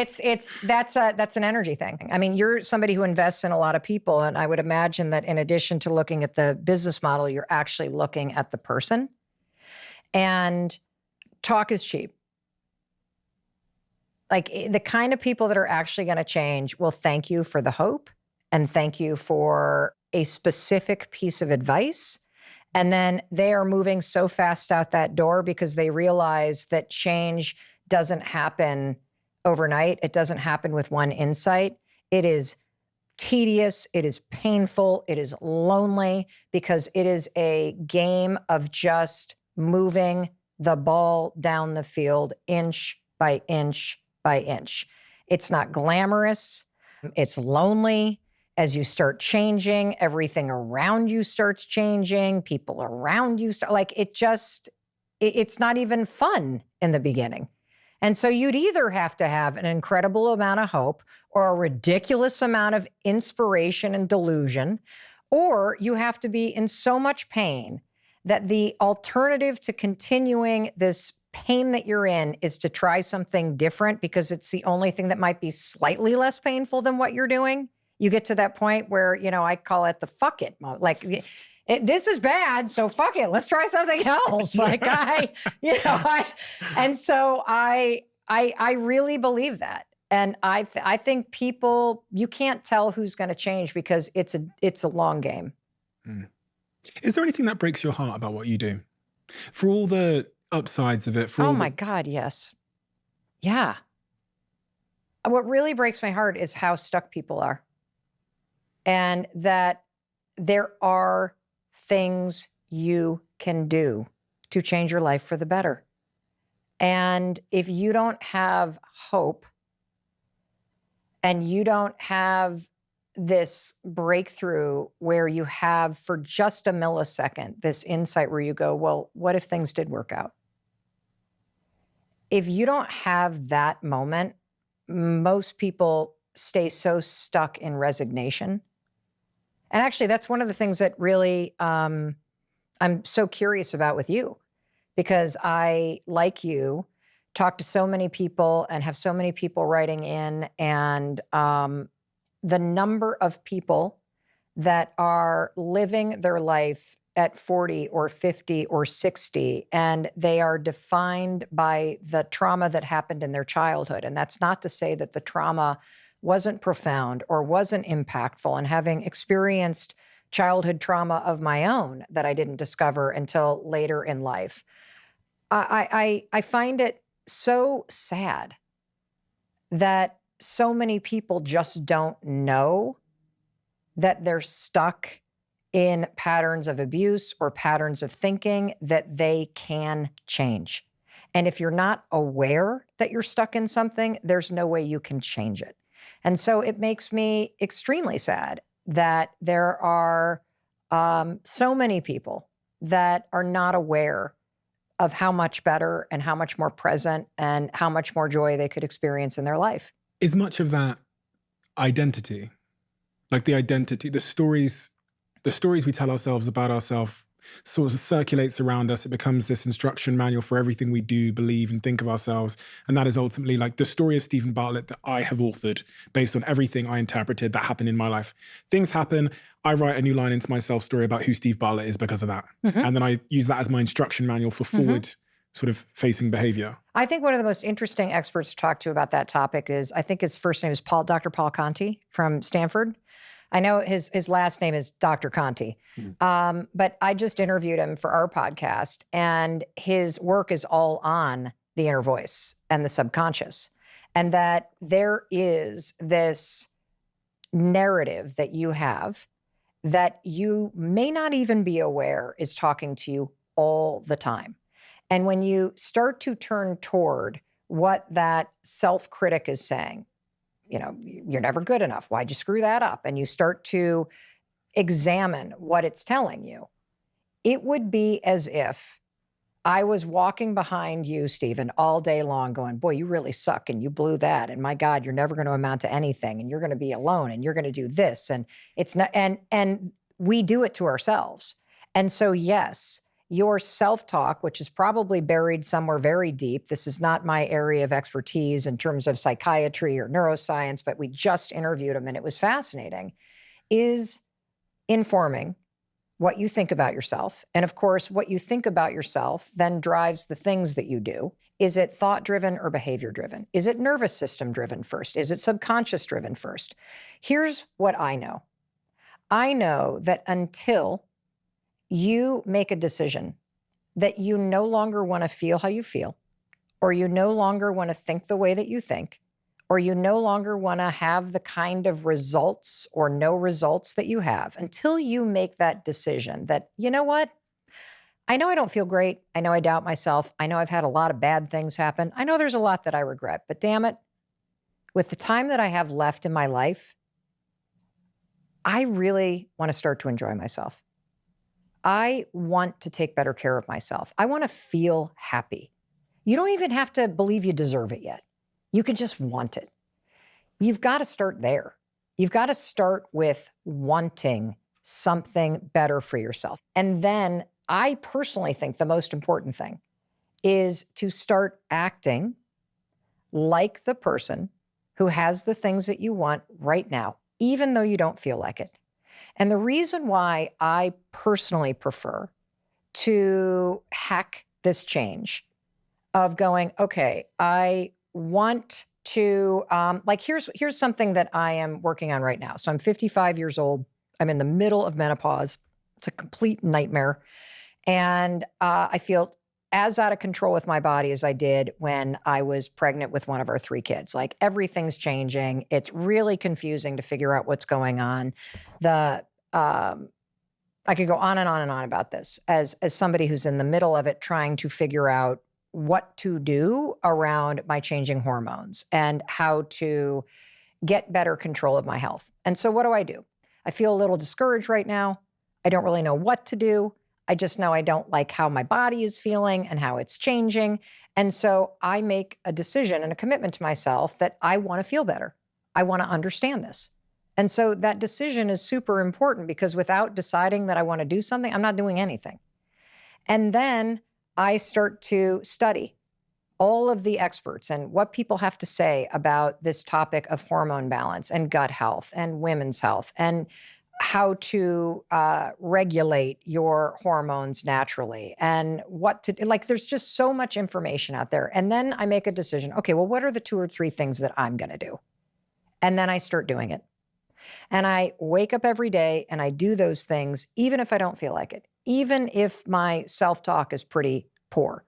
that's an energy thing. I mean, you're somebody who invests in a lot of people. And I would imagine that in addition to looking at the business model, you're actually looking at the person. And talk is cheap. Like the kind of people that are actually going to change will thank you for the hope and thank you for a specific piece of advice. And then they are moving so fast out that door because they realize that change doesn't happen overnight. It doesn't happen with one insight. It is tedious. It is painful. It is lonely because it is a game of just moving the ball down the field inch by inch by inch. It's not glamorous. It's lonely. As you start changing, everything around you starts changing. People around you start, it's not even fun in the beginning. And so you'd either have to have an incredible amount of hope or a ridiculous amount of inspiration and delusion, or you have to be in so much pain that the alternative to continuing this pain that you're in is to try something different because it's the only thing that might be slightly less painful than what you're doing. You get to that point where, I call it the fuck it. Like, this is bad, so fuck it. Let's try something else. And so I really believe that. And I think people, you can't tell who's going to change because it's a long game. Mm. Is there anything that breaks your heart about what you do? For all the upsides of it? Oh my God, yes. Yeah. What really breaks my heart is how stuck people are. And that there are things you can do to change your life for the better. And if you don't have hope and you don't have this breakthrough where you have for just a millisecond this insight where you go, well, what if things did work out? If you don't have that moment, most people stay so stuck in resignation. And actually, that's one of the things that really I'm so curious about with you, because I, like you, talk to so many people and have so many people writing in, and the number of people that are living their life at 40 or 50 or 60, and they are defined by the trauma that happened in their childhood. And that's not to say that the trauma wasn't profound or wasn't impactful. And having experienced childhood trauma of my own that I didn't discover until later in life, I find it so sad that so many people just don't know that they're stuck in patterns of abuse or patterns of thinking that they can change. And if you're not aware that you're stuck in something, there's no way you can change it. And so it makes me extremely sad that there are so many people that are not aware of how much better and how much more present and how much more joy they could experience in their life. Is much of that identity, like the identity, the stories we tell ourselves about ourselves sort of circulates around us. It becomes this instruction manual for everything we do, believe, and think of ourselves. And that is ultimately like the story of Stephen Bartlett that I have authored based on everything I interpreted that happened in my life. Things happen, I write a new line into my self-story about who Steve Bartlett is because of that. Mm-hmm. And then I use that as my instruction manual for forward sort of facing behavior. I think one of the most interesting experts to talk to about that topic is, I think his first name is Dr. Paul Conti from Stanford. I know his last name is Dr. Conti, but I just interviewed him for our podcast, and his work is all on the inner voice and the subconscious, and that there is this narrative that you have that you may not even be aware is talking to you all the time. And when you start to turn toward what that self-critic is saying, you know, you're never good enough. Why'd you screw that up? And you start to examine what it's telling you. It would be as if I was walking behind you, Stephen, all day long going, boy, you really suck and you blew that. And my God, you're never going to amount to anything. And you're going to be alone and you're going to do this. And it's not, and we do it to ourselves. And so, yes, your self-talk, which is probably buried somewhere very deep. This is not my area of expertise in terms of psychiatry or neuroscience, but we just interviewed him and it was fascinating, is informing what you think about yourself. And of course, what you think about yourself then drives the things that you do. Is it thought-driven or behavior-driven? Is it nervous system-driven first? Is it subconscious-driven first? Here's what I know. I know that until you make a decision that you no longer want to feel how you feel, or you no longer want to think the way that you think, or you no longer want to have the kind of results or no results that you have, until you make that decision that, you know what? I know I don't feel great. I know I doubt myself. I know I've had a lot of bad things happen. I know there's a lot that I regret, but damn it, with the time that I have left in my life, I really want to start to enjoy myself. I want to take better care of myself. I want to feel happy. You don't even have to believe you deserve it yet. You can just want it. You've got to start there. You've got to start with wanting something better for yourself. And then I personally think the most important thing is to start acting like the person who has the things that you want right now, even though you don't feel like it. And the reason why I personally prefer to hack this change of going, okay, I want to, here's something that I am working on right now. So I'm 55 years old. I'm in the middle of menopause. It's a complete nightmare. And I feel as out of control with my body as I did when I was pregnant with one of our 3 kids. Like, everything's changing. It's really confusing to figure out what's going on. The I could go on and on and on about this as somebody who's in the middle of it, trying to figure out what to do around my changing hormones and how to get better control of my health. And so what do? I feel a little discouraged right now. I don't really know what to do. I just know I don't like how my body is feeling and how it's changing. And so I make a decision and a commitment to myself that I want to feel better. I want to understand this. And so that decision is super important, because without deciding that I want to do something, I'm not doing anything. And then I start to study all of the experts and what people have to say about this topic of hormone balance and gut health and women's health and how to regulate your hormones naturally and what to, like, there's just so much information out there. And then I make a decision. Okay, well, what are the 2 or 3 things that I'm going to do? And then I start doing it. And I wake up every day and I do those things, even if I don't feel like it, even if my self-talk is pretty poor.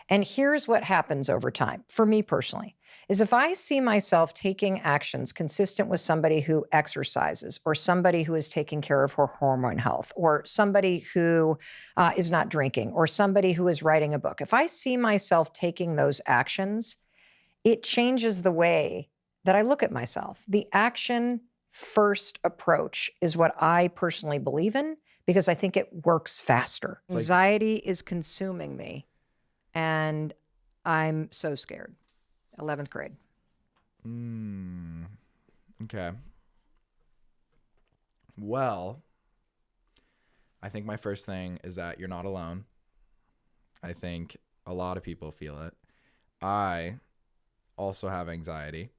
And here's what happens over time, for me personally, is if I see myself taking actions consistent with somebody who exercises, or somebody who is taking care of her hormone health, or somebody who is not drinking, or somebody who is writing a book, if I see myself taking those actions, it changes the way that I look at myself. The action first approach is what I personally believe in, because I think it works faster. Anxiety is consuming me, and I'm so scared. 11th grade. Okay. Well, I think my first thing is that you're not alone. I think a lot of people feel it. I also have anxiety.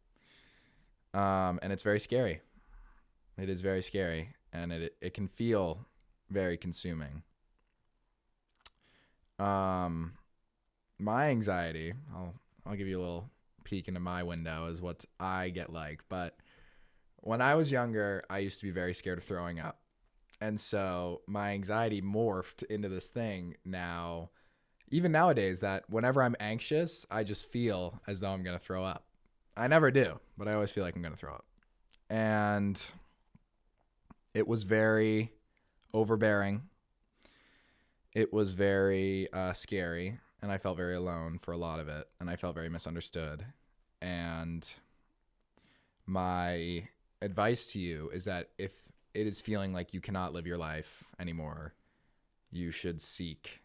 And it's very scary. It is very scary, and it can feel very consuming. My anxiety, I'll give you a little peek into my window as what I get like. But when I was younger, I used to be very scared of throwing up. And so my anxiety morphed into this thing now, even nowadays, that whenever I'm anxious, I just feel as though I'm going to throw up. I never do, but I always feel like I'm going to throw up. And it was very overbearing. It was very scary. And I felt very alone for a lot of it. And I felt very misunderstood. And my advice to you is that if it is feeling like you cannot live your life anymore, you should seek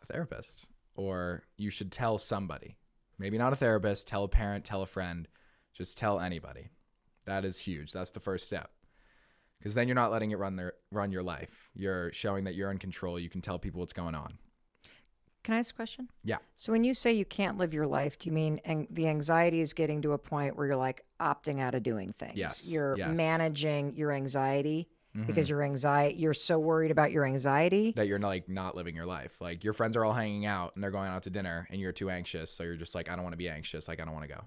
a therapist, or you should tell somebody. Maybe not a therapist, tell a parent, tell a friend, just tell anybody. That is huge. That's the first step. Because then you're not letting it run your life. You're showing that you're in control. You can tell people what's going on. Can I ask a question? Yeah. So when you say you can't live your life, do you mean the anxiety is getting to a point where you're like opting out of doing things? Yes. You're Yes. managing your anxiety because you're so worried about your anxiety that you're like not living your life. Like your friends are all hanging out and they're going out to dinner and you're too anxious. So you're just like, I don't want to be anxious. Like, I don't want to go.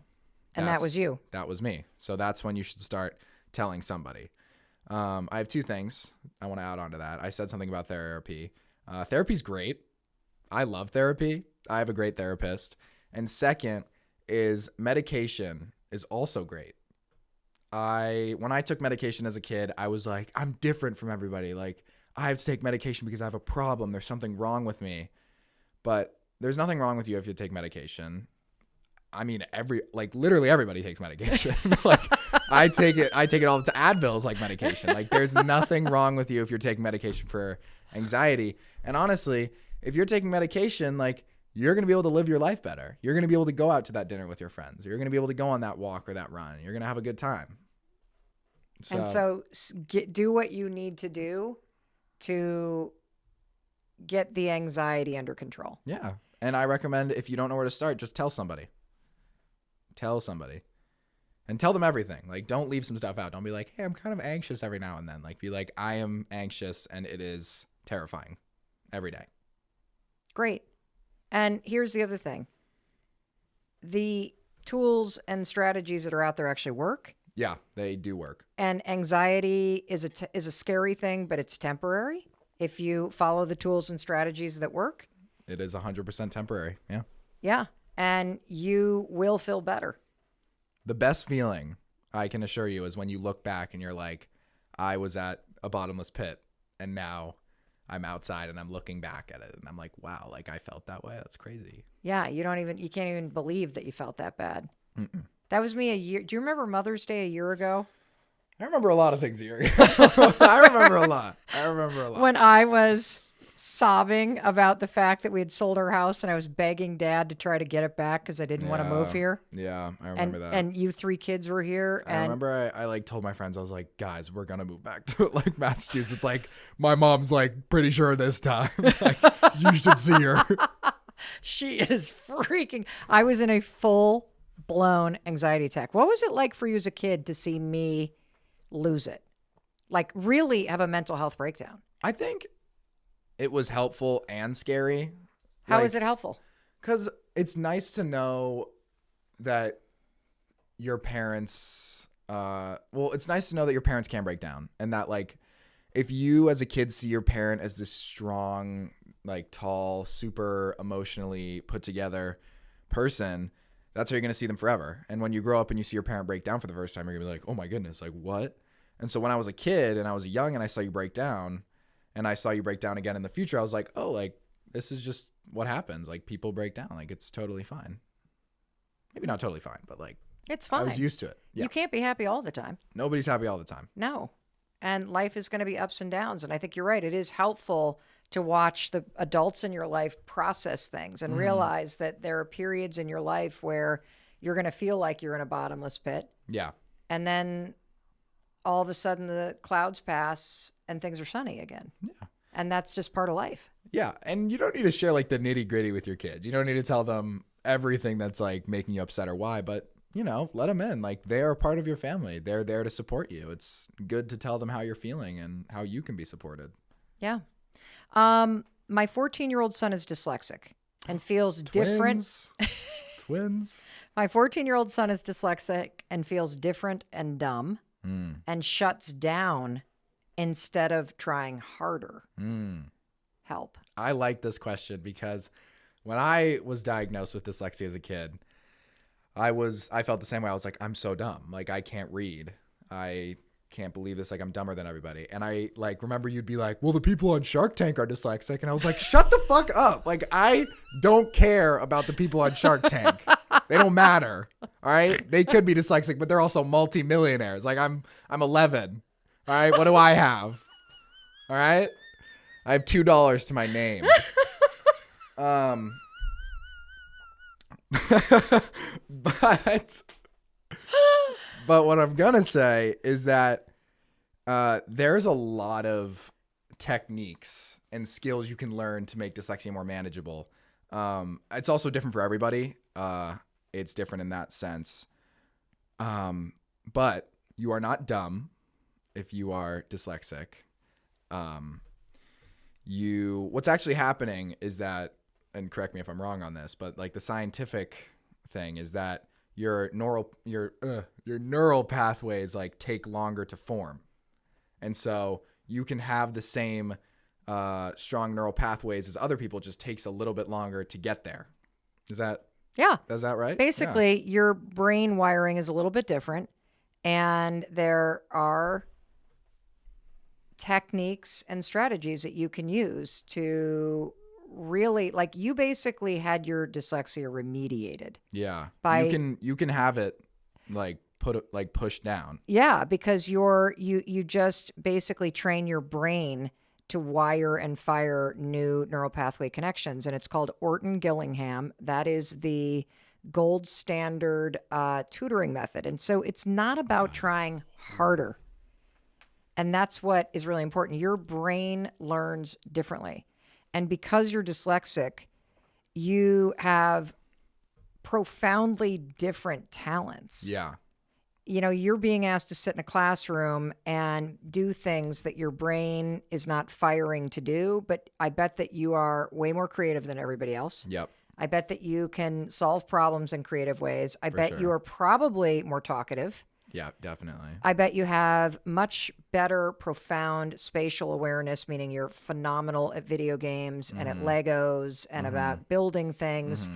And that was you. That was me. So that's when you should start telling somebody. I have 2 things I want to add on to that. I said something about therapy. Therapy's great. I love therapy. I have a great therapist. And second is medication is also great. When I took medication as a kid, I was like, I'm different from everybody. Like, I have to take medication because I have a problem. There's something wrong with me. But there's nothing wrong with you if you take medication. I mean, literally everybody takes medication. Like, I take it all to Advil's like medication. Like, there's nothing wrong with you if you're taking medication for anxiety. And honestly, if you're taking medication, like, you're going to be able to live your life better. You're going to be able to go out to that dinner with your friends. You're going to be able to go on that walk or that run. You're going to have a good time. And so do what you need to do to get the anxiety under control. Yeah. And I recommend, if you don't know where to start, just tell somebody. Tell somebody. And tell them everything. Like, don't leave some stuff out. Don't be like, hey, I'm kind of anxious every now and then. Like, be like, I am anxious and it is terrifying every day. Great. And here's the other thing. The tools and strategies that are out there actually work. Yeah, they do work. And anxiety is a scary thing, but it's temporary. If you follow the tools and strategies that work. It is 100% temporary. Yeah. Yeah. And you will feel better. The best feeling, I can assure you, is when you look back and you're like, I was at a bottomless pit and now I'm outside and I'm looking back at it and I'm like, wow, like I felt that way. That's crazy. Yeah, you can't even believe that you felt that bad. That was me a year. Do you remember Mother's Day a year ago? I remember a lot of things a year ago. I remember a lot. When I was sobbing about the fact that we had sold our house and I was begging Dad to try to get it back because I didn't want to move here. Yeah, I remember that. And you 3 kids were here. I remember I like told my friends, I was like, guys, we're gonna move back to like Massachusetts. Like my mom's like pretty sure this time. Like you should see her. She is freaking. I was in a full blown anxiety attack. What was it like for you as a kid to see me lose it? Like really have a mental health breakdown? I think it was helpful and scary. How is it helpful? Because it's nice to know that your parents, it's nice to know that your parents can break down, and that like, if you as a kid see your parent as this strong, like tall, super emotionally put together person, that's how you're going to see them forever. And when you grow up and you see your parent break down for the first time, you're going to be like, oh my goodness, like what? And so when I was a kid and I was young and I saw you break down, and I saw you break down again in the future, I was like, oh, like this is just what happens. Like people break down. Like it's totally fine. Maybe not totally fine, but like it's fine. I was used to it. Yeah. You can't be happy all the time. Nobody's happy all the time. No. And life is going to be ups and downs. And I think you're right. It is helpful to watch the adults in your life process things and realize that there are periods in your life where you're going to feel like you're in a bottomless pit. Yeah. And then all of a sudden the clouds pass and things are sunny again. Yeah. And that's just part of life. Yeah. And you don't need to share like the nitty gritty with your kids. You don't need to tell them everything that's like making you upset or why, but you know, let them in. Like they are part of your family. They're there to support you. It's good to tell them how you're feeling and how you can be supported. Yeah. My 14-year-old son is dyslexic and feels different. Twins. My 14-year-old son is dyslexic and feels different and dumb and shuts down instead of trying harder. Help. I like this question because when I was diagnosed with dyslexia as a kid, I felt the same way. I was like, I'm so dumb. Like I can't read. I can't believe this. Like I'm dumber than everybody. And I like remember you'd be like, well, the people on Shark Tank are dyslexic. And I was like, shut the fuck up. Like I don't care about the people on Shark Tank. They don't matter. All right. They could be dyslexic, but they're also multimillionaires. Like I'm 11. All right. What do I have? All right. I have $2 to my name. But what I'm gonna say is that there's a lot of techniques and skills you can learn to make dyslexia more manageable. It's also different for everybody. It's different in that sense. But you are not dumb if you are dyslexic. What's actually happening is that, and correct me if I'm wrong on this, but like the scientific thing is that your neural pathways like take longer to form. And so you can have the same strong neural pathways as other people, it just takes a little bit longer to get there. Is that right? Basically, your brain wiring is a little bit different, and there are techniques and strategies that you can use to really, like, you basically had your dyslexia remediated. Yeah. By you can have it like pushed down. Yeah, because you just basically train your brain to wire and fire new neural pathway connections, and it's called Orton-Gillingham. That is the gold standard tutoring method. And so it's not about trying harder. And that's what is really important. Your brain learns differently. And because you're dyslexic, you have profoundly different talents. Yeah. You know, you're being asked to sit in a classroom and do things that your brain is not firing to do, but I bet that you are way more creative than everybody else. Yep. I bet that you can solve problems in creative ways. I bet sure. you are probably more talkative. Yeah, definitely. I bet you have much better, profound spatial awareness, meaning you're phenomenal at video games and at Legos and about building things.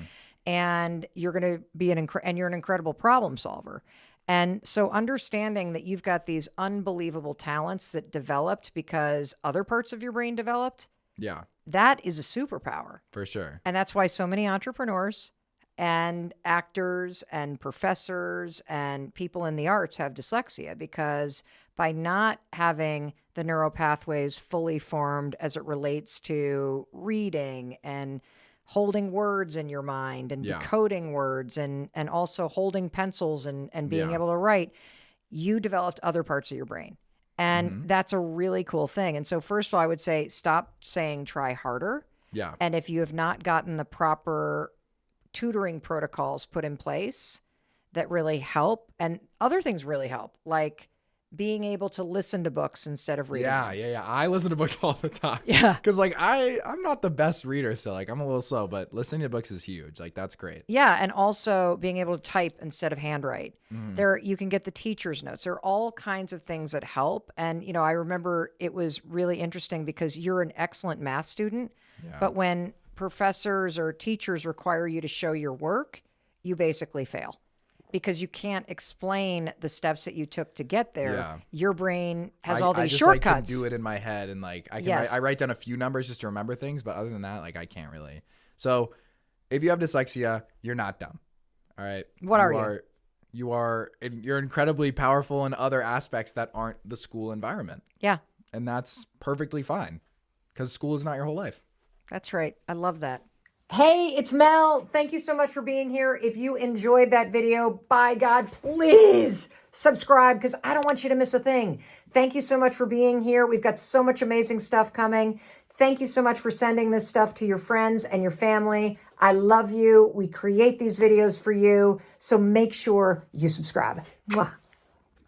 And you're going to be you're an incredible problem solver. And so understanding that you've got these unbelievable talents that developed because other parts of your brain developed Yeah, That is a superpower. for sure. And that's why so many entrepreneurs and actors and professors and people in the arts have dyslexia, because by not having the neural pathways fully formed as it relates to reading and holding words in your mind and decoding words and also holding pencils and being able to write, you developed other parts of your brain. And that's a really cool thing. And so first of all, I would say stop saying try harder. Yeah. And if you have not gotten the proper tutoring protocols put in place that really help, and other things really help, like being able to listen to books instead of reading. Yeah. I listen to books all the time. Yeah. Because like I'm not the best reader, so like I'm a little slow, but listening to books is huge. Like that's great. Yeah, and also being able to type instead of handwrite. There, you can get the teacher's notes. There are all kinds of things that help. And you know, I remember it was really interesting because you're an excellent math student, but when professors or teachers require you to show your work, you basically fail. Because you can't explain the steps that you took to get there. Yeah. Your brain has all these I just, shortcuts. Like, can do it in my head, and like I can Yes. I write down a few numbers just to remember things, but other than that, like I can't really. So if you have dyslexia, you're not dumb. All right. What are you? You're incredibly powerful in other aspects that aren't the school environment, Yeah, and that's perfectly fine because school is not your whole life. that's right. I love that. Hey, it's Mel. Thank you so much for being here. If you enjoyed that video, by God, please subscribe because I don't want you to miss a thing. Thank you so much for being here. We've got so much amazing stuff coming. Thank you so much for sending this stuff to your friends and your family. I love you. We create these videos for you. So make sure you subscribe. Mwah.